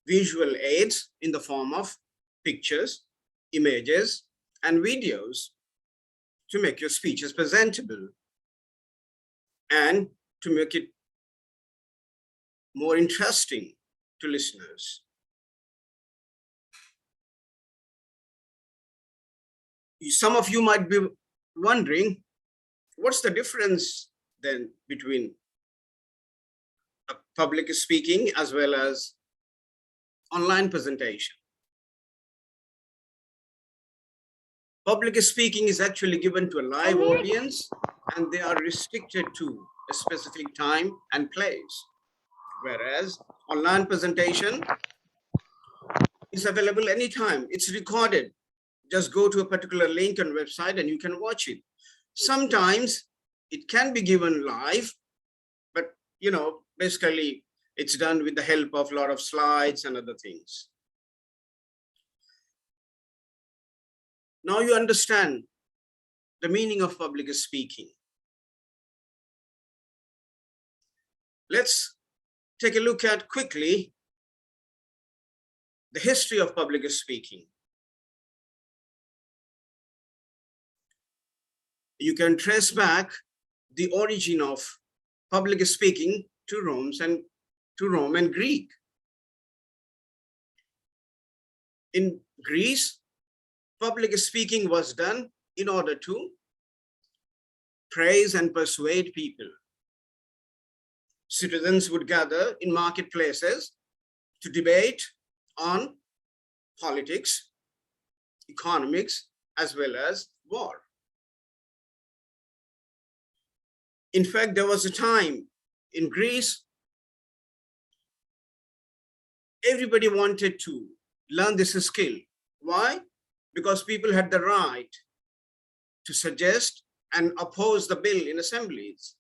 visual aids in the form of pictures, images, and videos to make your speeches presentable and to make it more interesting to listeners. Some of you might be wondering, what's the difference then between public speaking as well as online presentation? Public speaking is actually given to a live audience and they are restricted to a specific time and place. Whereas online presentation is available anytime. It's recorded. Just go to a particular link on website and you can watch it. Sometimes it can be given live, but basically it's done with the help of a lot of slides and other things. Now you understand the meaning of public speaking. Let's take a look at quickly the history of public speaking. You can trace back the origin of public speaking to Rome and Greek. In Greece, public speaking was done in order to praise and persuade people. Citizens would gather in marketplaces to debate on politics, economics, as well as war. In fact, there was a time in Greece, everybody wanted to learn this skill. Why? Because people had the right to suggest and oppose the bill in assemblies.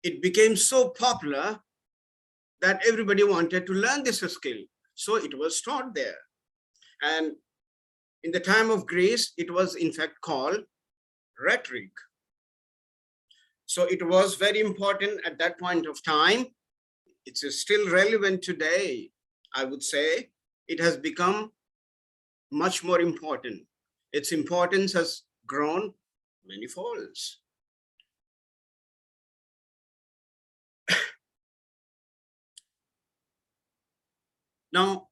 It became so popular that everybody wanted to learn this skill. So it was taught there. And in the time of Greece, it was in fact called rhetoric. So it was very important at that point of time. It's still relevant today. I would say it has become much more important. Its importance has grown many folds. Now,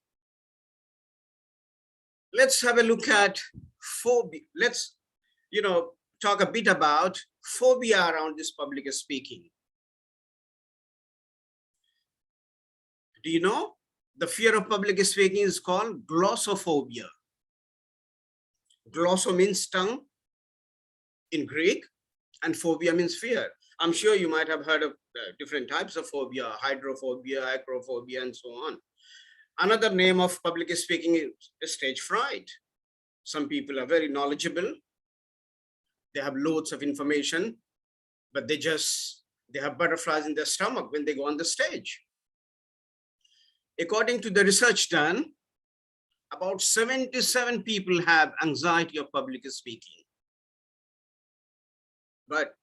let's have a look at phobia. Let's, talk a bit about phobia around this public speaking. Do you know the fear of public speaking is called glossophobia? Glosso means tongue in Greek, and phobia means fear. I'm sure you might have heard of different types of phobia, hydrophobia, acrophobia, and so on. Another name of public speaking is stage fright. Some people are very knowledgeable. They have loads of information, but they have butterflies in their stomach when they go on the stage. According to the research done, about 77 people have anxiety of public speaking. But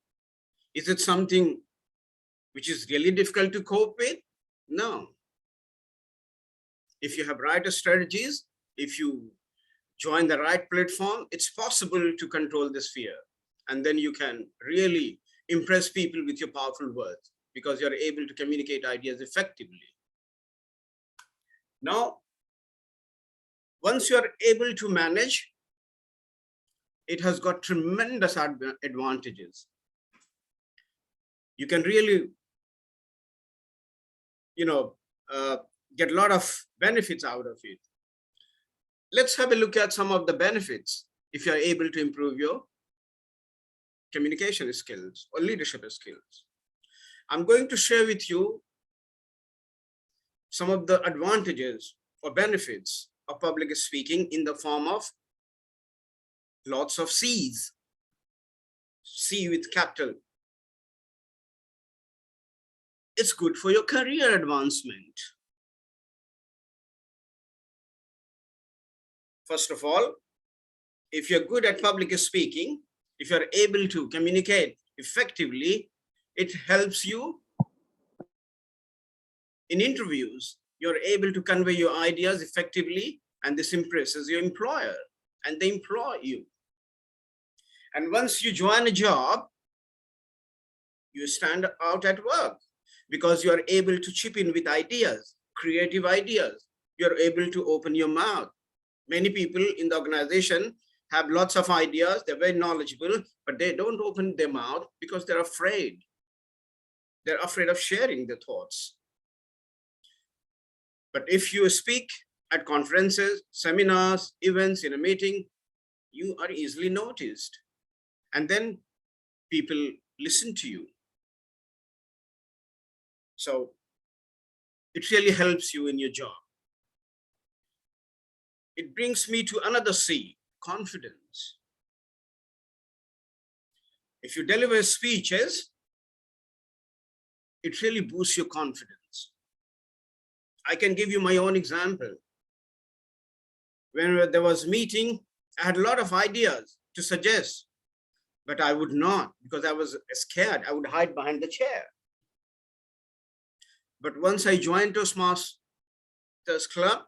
is it something which is really difficult to cope with? No. If you have right strategies, if you join the right platform, it's possible to control this fear. And then you can really impress people with your powerful words because you're able to communicate ideas effectively. Now, once you're able to manage, it has got tremendous advantages. You can really, get a lot of benefits out of it. Let's have a look at some of the benefits if you're able to improve your communication skills or leadership skills. I'm going to share with you some of the advantages or benefits of public speaking in the form of lots of C's. C with capital. It's good for your career advancement. First of all, if you're good at public speaking, if you're able to communicate effectively, it helps you in interviews. You're able to convey your ideas effectively, and this impresses your employer, and they employ you. And once you join a job, you stand out at work because you are able to chip in with ideas, creative ideas. You're able to open your mouth. Many people in the organization have lots of ideas, they're very knowledgeable, but they don't open their mouth because they're afraid. They're afraid of sharing their thoughts. But if you speak at conferences, seminars, events, in a meeting, you are easily noticed. And then people listen to you. So it really helps you in your job. It brings me to another C, confidence. If you deliver speeches, it really boosts your confidence. I can give you my own example. When there was a meeting, I had a lot of ideas to suggest, but I would not, because I was scared. I would hide behind the chair. But once I joined Toastmasters Club,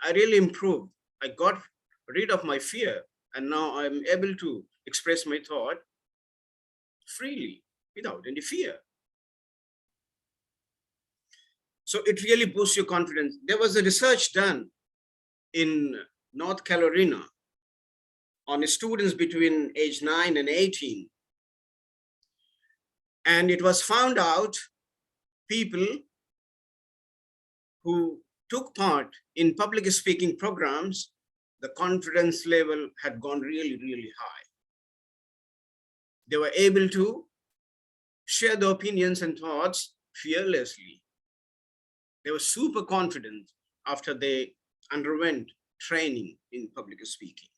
I really improved. I got rid of my fear, and now I'm able to express my thought freely without any fear. So it really boosts your confidence. There was a research done in North Carolina on students between age 9 and 18. And it was found out people who took part in public speaking programs, the confidence level had gone really, really high. They were able to share their opinions and thoughts fearlessly. They were super confident after they underwent training in public speaking.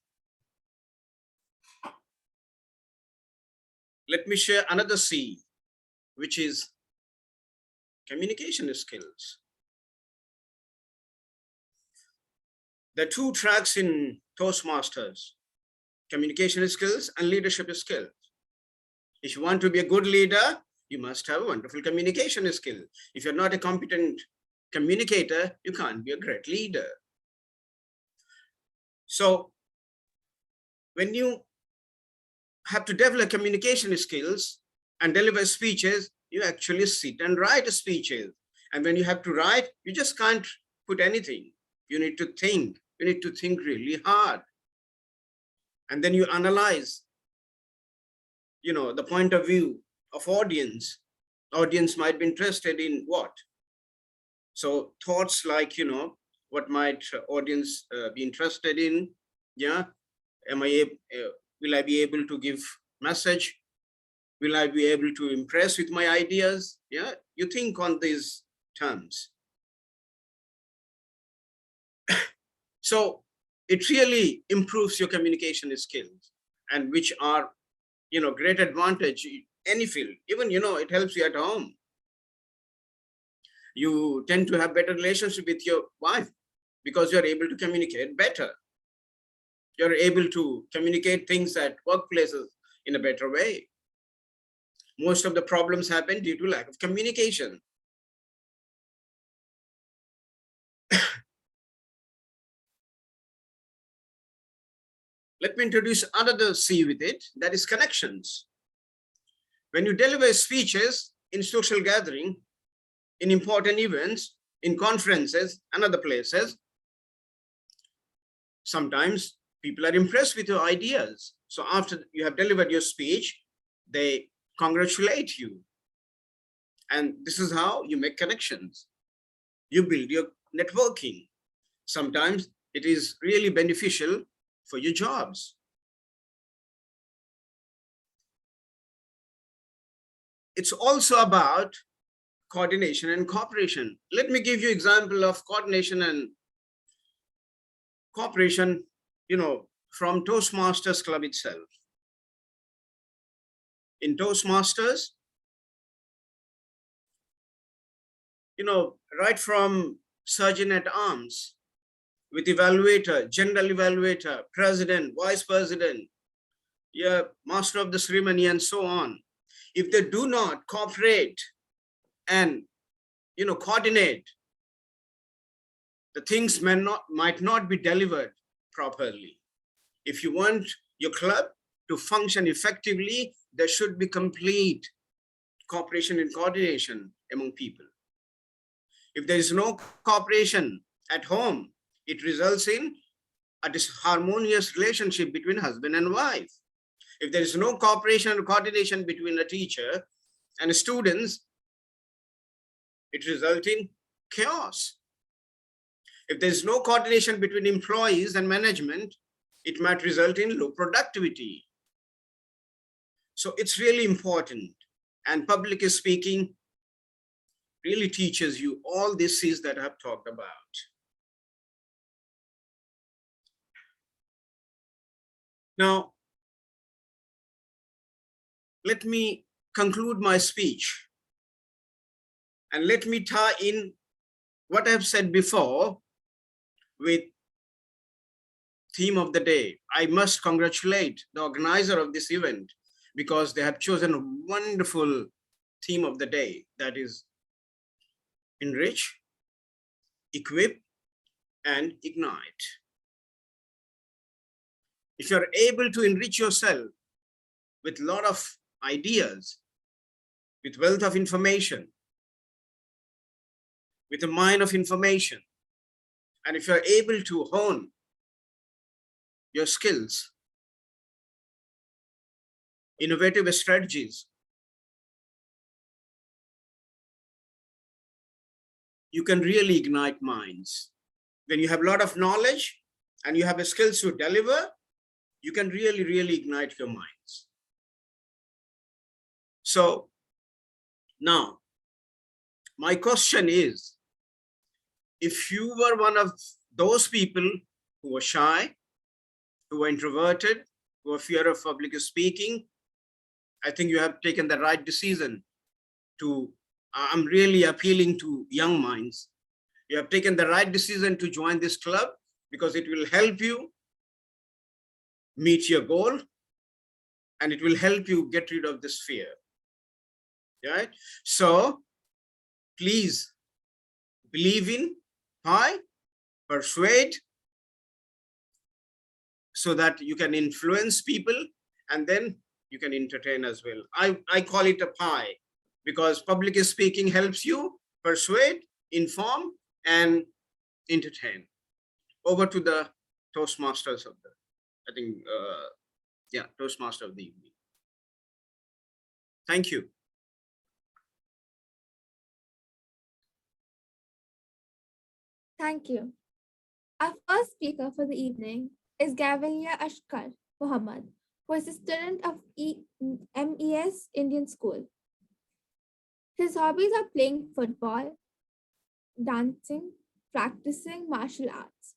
Let me share another C, which is communication skills. There are two tracks in Toastmasters, communication skills and leadership skills. If you want to be a good leader, you must have a wonderful communication skill. If you're not a competent communicator, you can't be a great leader. So when you have to develop communication skills and deliver speeches, you actually sit and write speeches. And when you have to write, you just can't put anything. You need to think. You need to think really hard. And then you analyze, the point of view of audience. Audience might be interested in what? So thoughts like, what might audience be interested in? Yeah. Will I be able to give message? Will I be able to impress with my ideas? Yeah. You think on these terms. So it really improves your communication skills, and which are, great advantage in any field. Even, it helps you at home. You tend to have better relationship with your wife because you're able to communicate better. You're able to communicate things at workplaces in a better way. Most of the problems happen due to lack of communication. Let me introduce another C with it, that is connections. When you deliver speeches in social gathering, in important events, in conferences and other places, sometimes people are impressed with your ideas. So after you have delivered your speech, they congratulate you. And this is how you make connections. You build your networking. Sometimes it is really beneficial for your jobs. It's also about coordination and cooperation. Let me give you an example of coordination and cooperation, from Toastmasters Club itself. In Toastmasters, right from Sergeant at Arms, with Evaluator, General Evaluator, President, Vice President, Master of the Ceremony, and so on. If they do not cooperate and coordinate, the things might not be delivered properly. If you want your club to function effectively, there should be complete cooperation and coordination among people. If there is no cooperation at home, it results in a disharmonious relationship between husband and wife. If there is no cooperation and coordination between a teacher and students, it results in chaos. If there is no coordination between employees and management, It might result in low productivity. So it's really important. And public speaking really teaches you all these things that I've talked about. Now, let me conclude my speech and let me tie in what I've said before with theme of the day. I must congratulate the organizer of this event because they have chosen a wonderful theme of the day, that is enrich, equip, and ignite. If you're able to enrich yourself with a lot of ideas, with wealth of information, with a mind of information, and if you're able to hone your skills, innovative strategies, you can really ignite minds. When you have a lot of knowledge and you have the skills to deliver, you can really, really ignite your minds. So now, my question is, if you were one of those people who were shy, who were introverted, who were fear of public speaking, I think you have taken the right decision to, I'm really appealing to young minds. You have taken the right decision to join this club because it will help you meet your goal and it will help you get rid of this fear. Right? So please believe in, persuade, so that you can influence people and then you can entertain as well. I call it a pie because public speaking helps you persuade, inform, and entertain. Over to the Toastmasters of the, I think, Toastmaster of the evening. Thank you. Thank you. Our first speaker for the evening is Gavalia Ashkar Muhammad, who is a student of MES Indian School. His hobbies are playing football, dancing, practicing martial arts.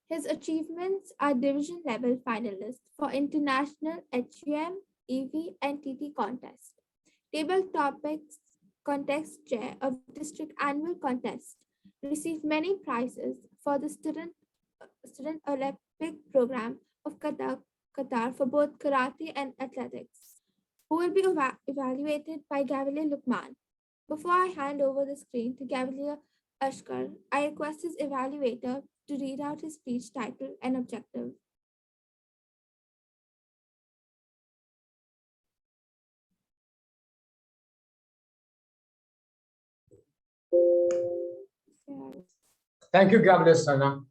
His achievements are division level finalist for international HUM, EV, and TT contest, table topics contest chair of district annual contest, received many prizes for the student Olympic program of Qatar for both karate and athletics, who will be evaluated by Gavalia Lukman. Before I hand over the screen to Gavalia Ashkar, I request his evaluator to read out his speech title and objective. Thank you, Gabriel Sana.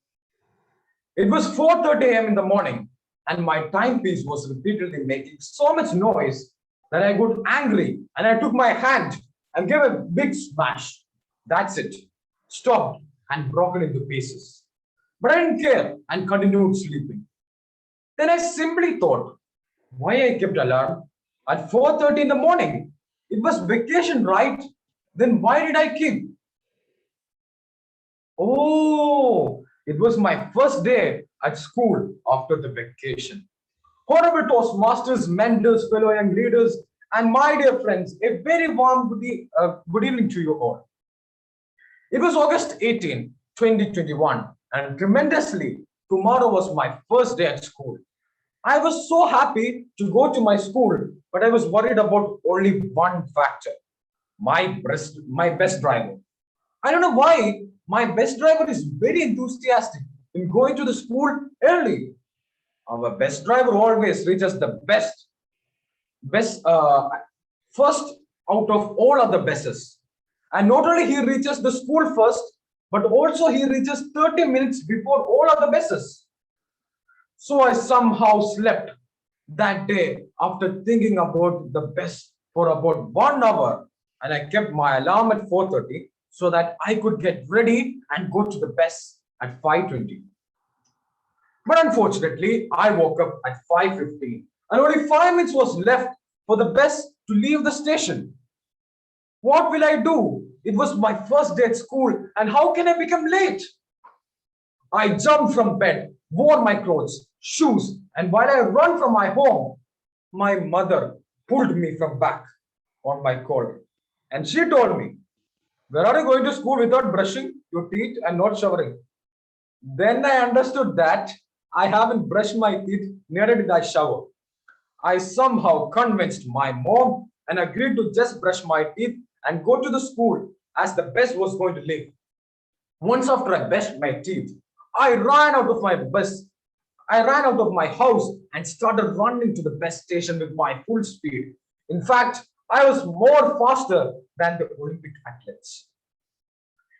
It was 4:30 a.m. in the morning, and my timepiece was repeatedly making so much noise that I got angry and I took my hand and gave a big smash. That's it. Stopped and broken into pieces. But I didn't care and continued sleeping. Then I simply thought, why I kept alarm at 4:30 in the morning? It was vacation, right? Then why did I keep? Oh, it was my first day at school after the vacation. Honorable Toastmasters, mentors, fellow young leaders, and my dear friends, a very warm good evening to you all. It was August 18, 2021, and tremendously, tomorrow was my first day at school. I was so happy to go to my school, but I was worried about only one factor, my best driver. I don't know why my best driver is very enthusiastic in going to the school early. Our best driver always reaches the best first out of all other buses. And not only he reaches the school first, but also he reaches 30 minutes before all other buses. So I somehow slept that day after thinking about the bus for about 1 hour, and I kept my alarm at 4:30 so that I could get ready and go to the bus at 5:20. But unfortunately, I woke up at 5:15 and only 5 minutes was left for the bus to leave the station. What will I do? It was my first day at school, and how can I become late? I jumped from bed, wore my clothes, shoes, and while I run from my home, my mother pulled me from back on my collar. And she told me, "Where are you going to school without brushing your teeth and not showering?" Then I understood that I haven't brushed my teeth, neither did I shower. I somehow convinced my mom and agreed to just brush my teeth and go to the school as the bus was going to leave. Once after I brushed my teeth, I ran out of my bus. I ran out of my house and started running to the bus station with my full speed. In fact, I was more faster than the Olympic athletes.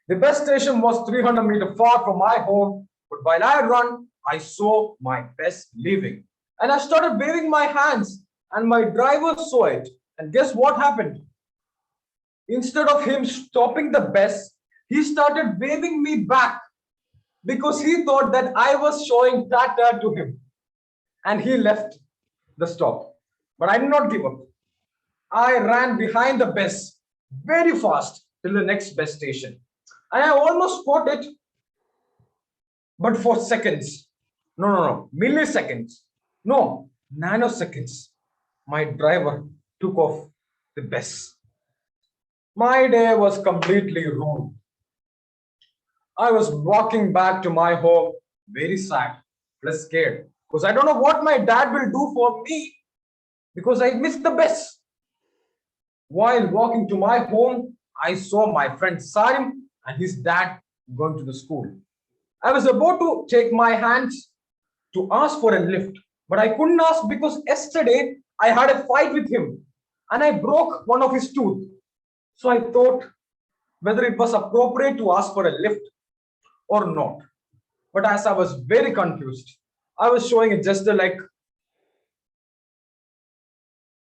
The bus station was 300 meters far from my home, but while I ran, I saw my bus leaving. And I started waving my hands, and my driver saw it. And guess what happened? Instead of him stopping the bus, he started waving me back because he thought that I was showing tata to him. And he left the stop. But I did not give up. I ran behind the bus very fast till the next bus station. And I almost caught it, but for seconds. No, milliseconds. No, nanoseconds. My driver took off the bus. My day was completely ruined. I was walking back to my home very sad, plus scared, because I don't know what my dad will do for me because I missed the bus. While walking to my home, I saw my friend Sarim and his dad going to the school. I was about to take my hands to ask for a lift, but I couldn't ask because yesterday I had a fight with him and I broke one of his tooth. So I thought whether it was appropriate to ask for a lift or not. But as I was very confused, I was showing a gesture like,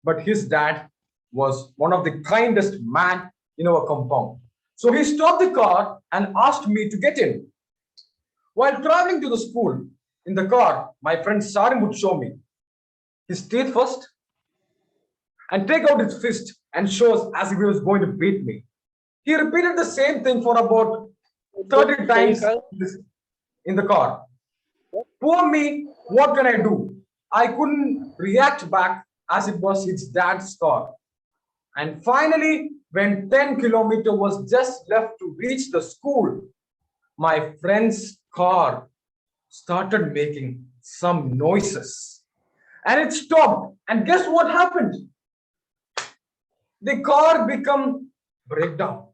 but his dad was one of the kindest man in our compound. So he stopped the car and asked me to get in. While traveling to the school, in the car, my friend Sarim would show me his teeth first and take out his fist and shows as if he was going to beat me. He repeated the same thing for about 30 times in the car. Poor me, what can I do? I couldn't react back as it was his dad's car. And finally, when 10 kilometers was just left to reach the school, my friend's car started making some noises. And it stopped. And guess what happened? The car became breakdown.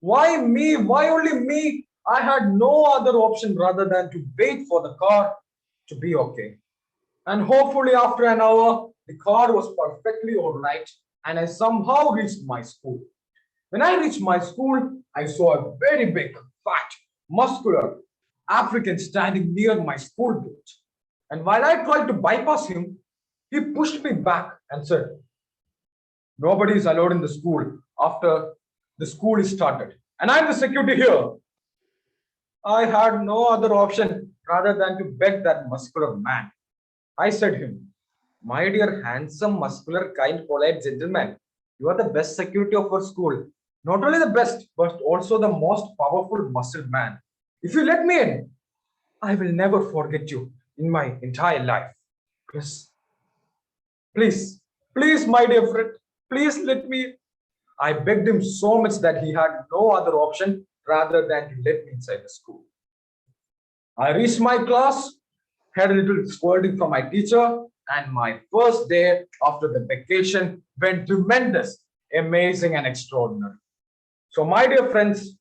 Why me? Why only me? I had no other option rather than to wait for the car to be okay. And hopefully after an hour, the car was perfectly all right and I somehow reached my school. When I reached my school, I saw a very big, fat, muscular African standing near my school gate. And while I tried to bypass him, he pushed me back and said, "Nobody is allowed in the school after the school is started. And I'm the security here." I had no other option rather than to beg that muscular man. I said him, "My dear handsome, muscular, kind, polite gentleman, you are the best security of our school. Not only the best, but also the most powerful muscled man. If you let me in, I will never forget you in my entire life. Please, please, my dear friend, please let me in." I begged him so much that he had no other option rather than to let me inside the school. I reached my class, had a little scolding from my teacher, and my first day after the vacation went tremendous, amazing, and extraordinary. So, my dear friends,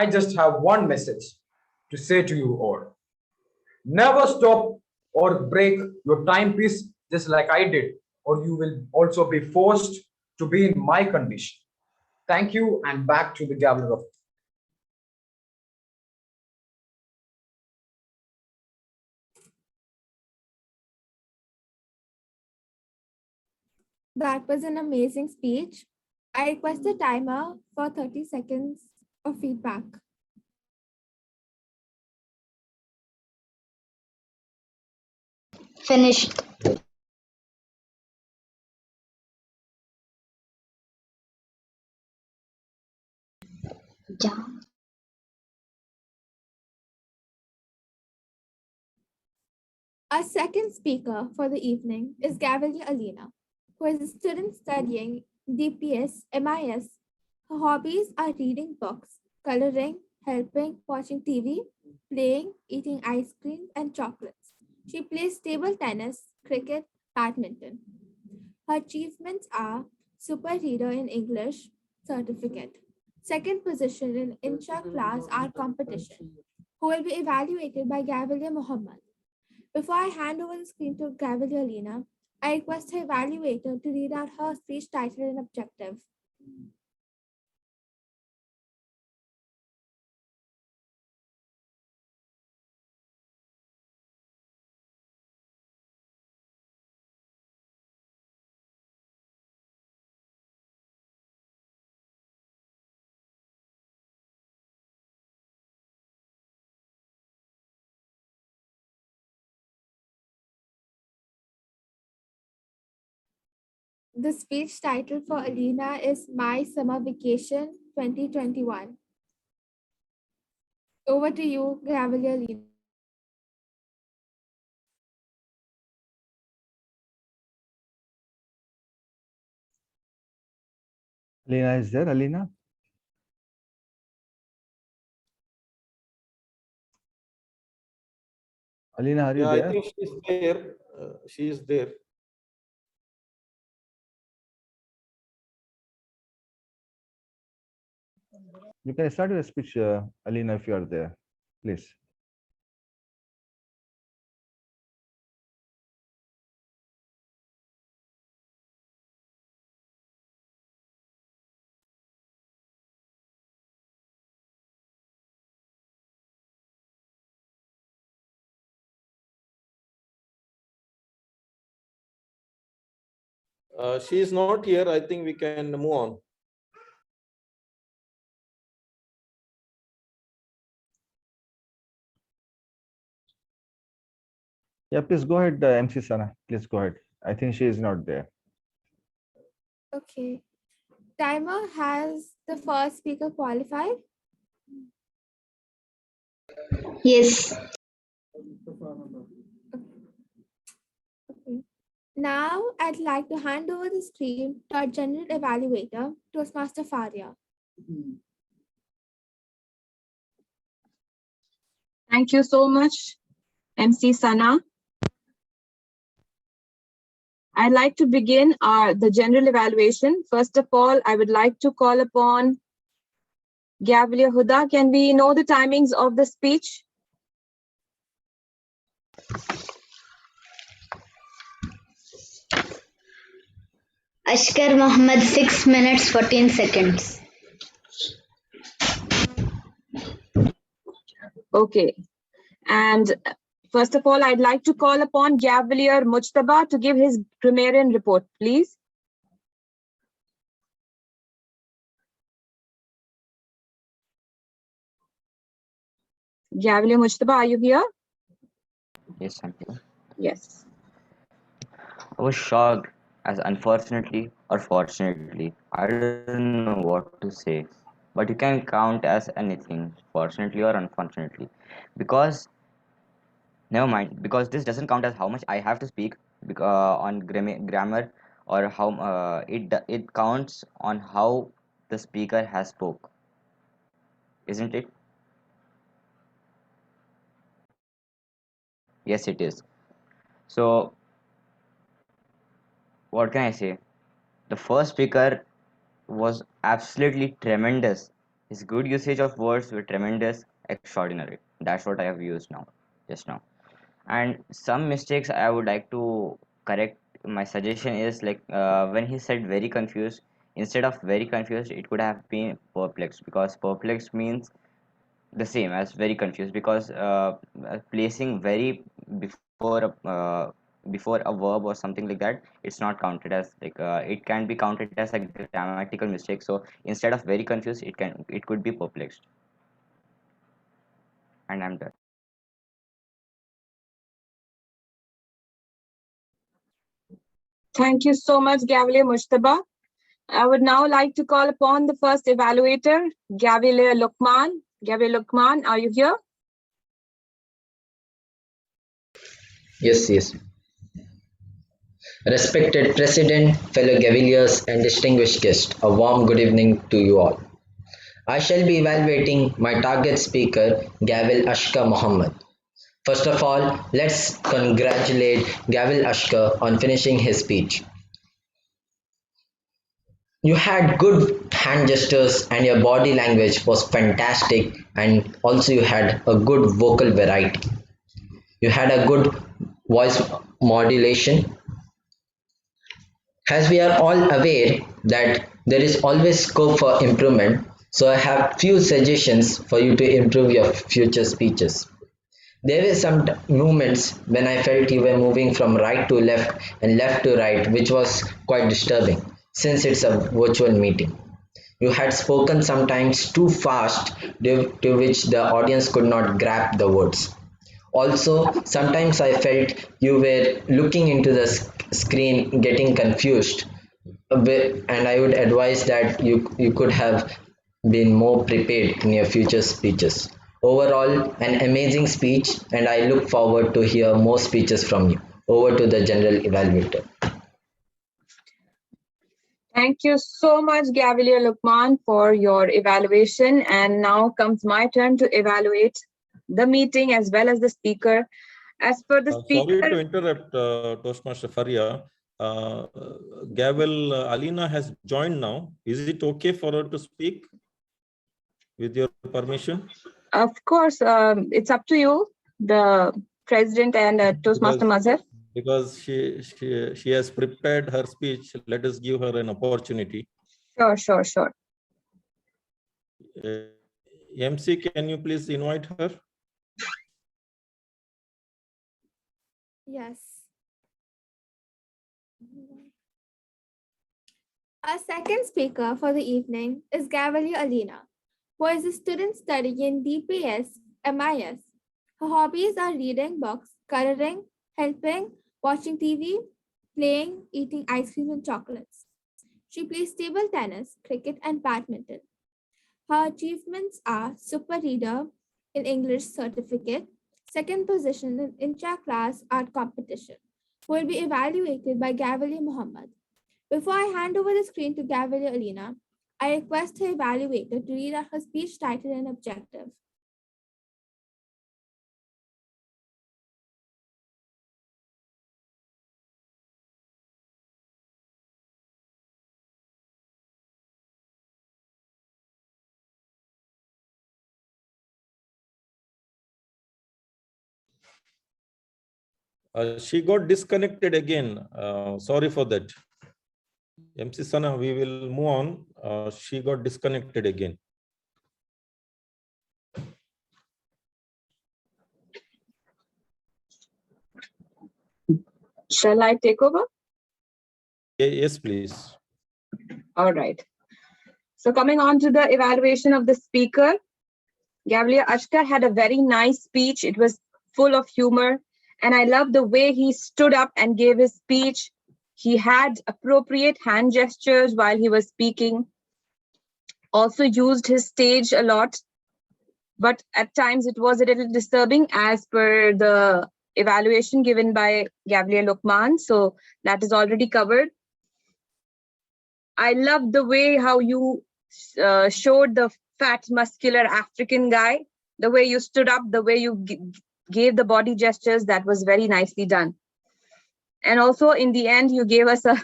I just have one message to say to you all. Never stop or break your timepiece just like I did, or you will also be forced to be in my condition. Thank you, and back to the gavel of That was an amazing speech. I request a timer for 30 seconds of feedback. Finished. Yeah. Our second speaker for the evening is Gavilia Alina, who is a student studying DPS MIS. Her hobbies are reading books, coloring, helping, watching TV, playing, eating ice cream and chocolates. She plays table tennis, cricket, badminton. Her achievements are Super Reader in English certificate, second position in intra-class art competition, who will be evaluated by Gavilia Muhammad. Before I hand over the screen to Gavilia Lena, I request her evaluator to read out her speech title and objective. The speech title for Alina is My Summer Vacation 2021. Over to you, Gavilia Lena. Alina is there, Alina? Alina, are you Yeah, I there? think she's there. She is there. You can start your speech, Alina, if you are there, please. She is not here. I think we can move on. Yeah, please go ahead, MC Sana. Please go ahead. I think she is not there. Okay. Timer, has the first speaker qualified? Yes. Okay. Now, I'd like to hand over the screen to our general evaluator, Toastmaster Faria. Thank you so much, MC Sana. I'd like to begin the general evaluation. First of all, I would like to call upon Gavilia Huda. Can we know the timings of the speech? Ashkar Mohammed, 6 minutes 14 seconds. Okay. And first of all, I'd like to call upon Gavalier Mujtaba to give his grammarian report, please. Gavalier Mujtaba, are you here? Yes, I'm here. Yes. I was shocked, as unfortunately or fortunately, I don't know what to say. But you can count as anything, fortunately or unfortunately. Because, never mind, because this doesn't count as how much I have to speak on grammar, or how it counts on how the speaker has spoke. Isn't it? Yes, it is. So, what can I say? The first speaker was absolutely tremendous. His good usage of words were tremendous, extraordinary. That's what I have used now, just now. And some mistakes I would like to correct. My suggestion is like when he said very confused, instead of very confused, it could have been perplexed, because perplexed means the same as very confused, because placing very before a verb or something like that, it's not counted as like it can be counted as a grammatical mistake. So instead of very confused, it could be perplexed. And I'm done. Thank you so much, Gavalier Mujtaba. I would now like to call upon the first evaluator, Gavalier Luqman. Gavalier Luqman, are you here? Yes. Respected President, fellow Gavaliers, and distinguished guests, a warm good evening to you all. I shall be evaluating my target speaker, Gavil Ashka Mohammed. First of all, let's congratulate Gavil Ashka on finishing his speech. You had good hand gestures and your body language was fantastic, and also you had a good vocal variety. You had a good voice modulation. As we are all aware that there is always scope for improvement, so I have few suggestions for you to improve your future speeches. There were some moments when I felt you were moving from right to left and left to right, which was quite disturbing since it's a virtual meeting. You had spoken sometimes too fast, due to which the audience could not grab the words. Also, sometimes I felt you were looking into the screen, getting confused, and I would advise that you could have been more prepared in your future speeches. Overall, an amazing speech, and I look forward to hear more speeches from you. Over to the general evaluator. Thank you so much, Gavalier Luqman, for your evaluation. And now comes my turn to evaluate the meeting as well as the speaker. As per the speaker... Sorry to interrupt, Toastmaster Faria. Gavel Alina has joined now. Is it okay for her to speak with your permission? Of course, it's up to you, the president and Toastmaster Mazhar. Because she has prepared her speech, let us give her an opportunity. Sure. MC, can you please invite her? Yes. Our second speaker for the evening is Gavalier Alina, who is a student studying DPS MIS. Her hobbies are reading books, coloring, helping, watching TV, playing, eating ice cream and chocolates. She plays table tennis, cricket, and badminton. Her achievements are Super Reader in English certificate, second position in intra-class art competition, who will be evaluated by Gavalier Mohammed. Before I hand over the screen to Gavalier Alina, I request her evaluator to read out her speech title and objective. She got disconnected again. Sorry for that. MC Sana, we will move on. She got disconnected again. Shall I take over? Yes, please. All right. So coming on to the evaluation of the speaker, Gavalier Ashkar had a very nice speech. It was full of humor. And I love the way he stood up and gave his speech. He had appropriate hand gestures while he was speaking. Also used his stage a lot. But at times it was a little disturbing as per the evaluation given by Gavalier Luqman. So that is already covered. I love the way how you showed the fat, muscular African guy, the way you stood up, the way you gave the body gestures. That was very nicely done. And also in the end, you gave us a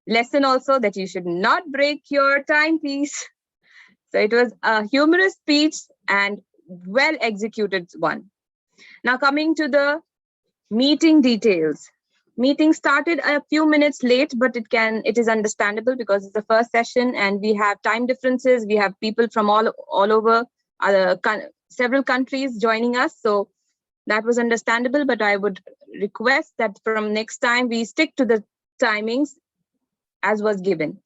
lesson also that you should not break your timepiece. So it was a humorous speech and well executed one. Now coming to the meeting details. Meeting started a few minutes late, but it is understandable because it's the first session and we have time differences. We have people from all over several countries joining us. So that was understandable, but I would request that from next time we stick to the timings as was given.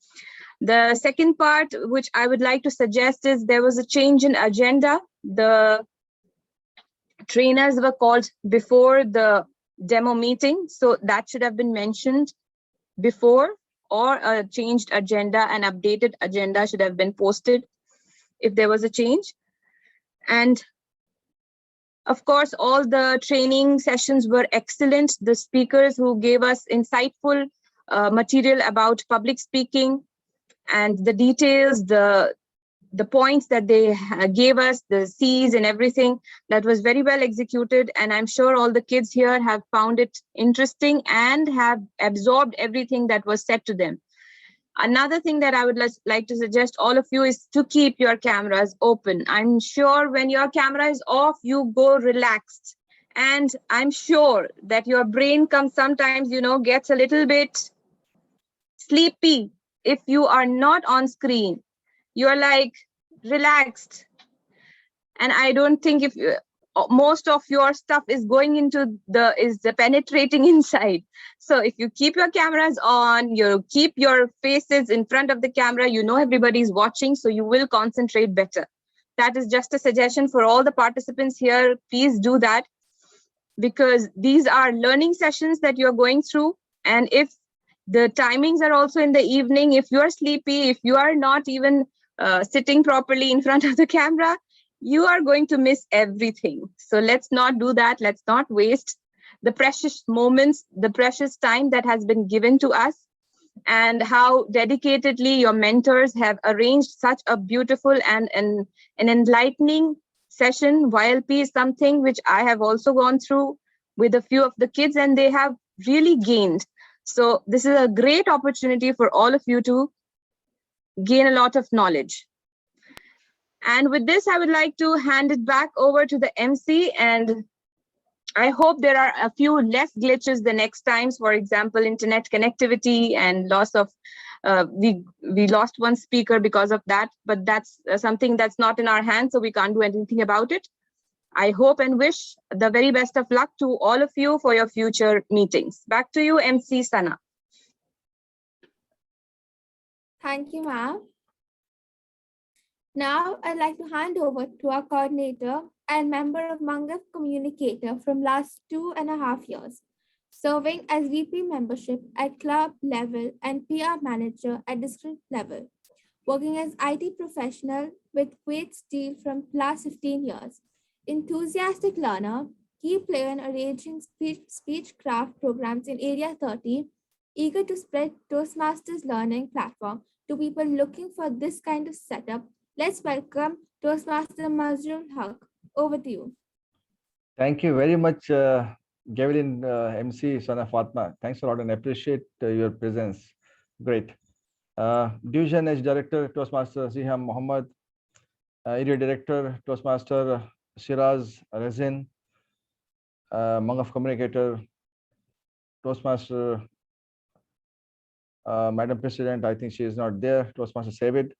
The second part, which I would like to suggest, is there was a change in agenda. The trainers were called before the demo meeting, so that should have been mentioned. before, or a changed agenda, an updated agenda should have been posted if there was a change. And of course, all the training sessions were excellent. The speakers who gave us insightful material about public speaking and the details, the points that they gave us, the C's and everything, that was very well executed. And I'm sure all the kids here have found it interesting and have absorbed everything that was said to them. Another thing that I would like to suggest all of you is to keep your cameras open. I'm sure when your camera is off, you go relaxed. And I'm sure that your brain comes sometimes, gets a little bit sleepy. If you are not on screen, you're like relaxed. And I don't think if most of your stuff is going into the penetrating inside. So if you keep your cameras on, you keep your faces in front of the camera, everybody's watching, so you will concentrate better. That is just a suggestion for all the participants here. Please do that, because these are learning sessions that you're going through. And if the timings are also in the evening, if you are sleepy, if you are not even sitting properly in front of the camera, you are going to miss everything. So let's not do that. Let's not waste the precious moments, the precious time that has been given to us, and how dedicatedly your mentors have arranged such a beautiful and an enlightening session. YLP is something which I have also gone through with a few of the kids, and they have really gained. So this is a great opportunity for all of you to gain a lot of knowledge. And with this, I would like to hand it back over to the MC, and I hope there are a few less glitches the next times. For example, internet connectivity and loss of, we lost one speaker because of that, but that's something that's not in our hands, so we can't do anything about it. I hope and wish the very best of luck to all of you for your future meetings. Back to you, MC Sana. Thank you, ma'am. Now, I'd like to hand over to our coordinator and member of Mangaf Communicator from last 2.5 years, serving as VP membership at club level and PR manager at district level, working as IT professional with great steel from last 15 years, enthusiastic learner, key player in arranging speech craft programs in Area 30, eager to spread Toastmasters learning platform to people looking for this kind of setup. Let's welcome Toastmaster Mazrul Haq. Over to you. Thank you very much, Gavin, MC Sana Fatma. Thanks a lot and appreciate your presence. Great. Division Edge Director, Toastmaster Ziham Mohammed, Area Director, Toastmaster Shiraz Rezin, Mangaf Communicator, Toastmaster Madam President, I think she is not there, Toastmaster Savid,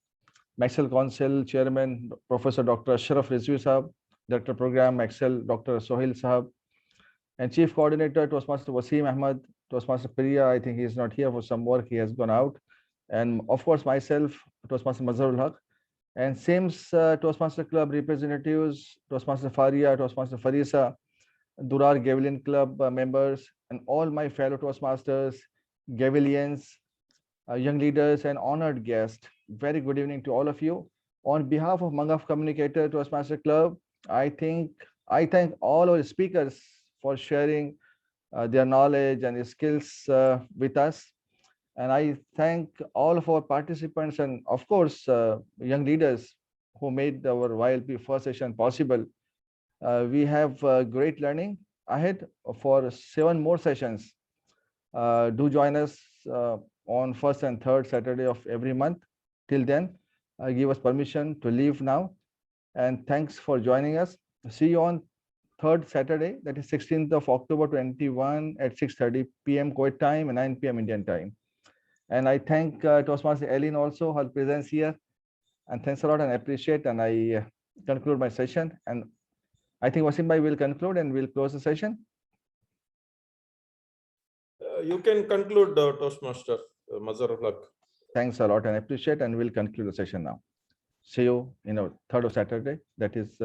Maxel Council Chairman, Professor Dr. Ashraf Rizvi Sahab, Director Program, Maxel, Dr. Suhail Sahab, and Chief Coordinator, Toastmaster Wasim Ahmad, Toastmaster Priya, I think he is not here for some work, he has gone out. And of course, myself, Toastmaster Mazharul Haq, and SIMS Toastmaster Club representatives, Toastmaster Faria, Toastmaster Farisa, Durar Gavilian Club members, and all my fellow Toastmasters, Gavilians, young leaders, and honored guests. Very good evening to all of you. On behalf of Mangaf Communicator Toastmaster Club, I thank all our speakers for sharing their knowledge and skills with us. And I thank all of our participants and of course, young leaders who made our YLP first session possible. We have great learning ahead for 7 more sessions. Do join us on first and third Saturday of every month. Till then, give us permission to leave now. And thanks for joining us. See you on third Saturday, that is 16th of October 21 at 6:30 p.m. Kuwait time and 9 p.m. Indian time. And I thank Toastmaster Eileen also, her presence here. And thanks a lot and appreciate. And I conclude my session. And I think Wasim Bhai will conclude and we'll close the session. You can conclude, Toastmaster Mazharul Haq. Thanks a lot and appreciate, and we'll conclude the session now. See you, third of Saturday. That is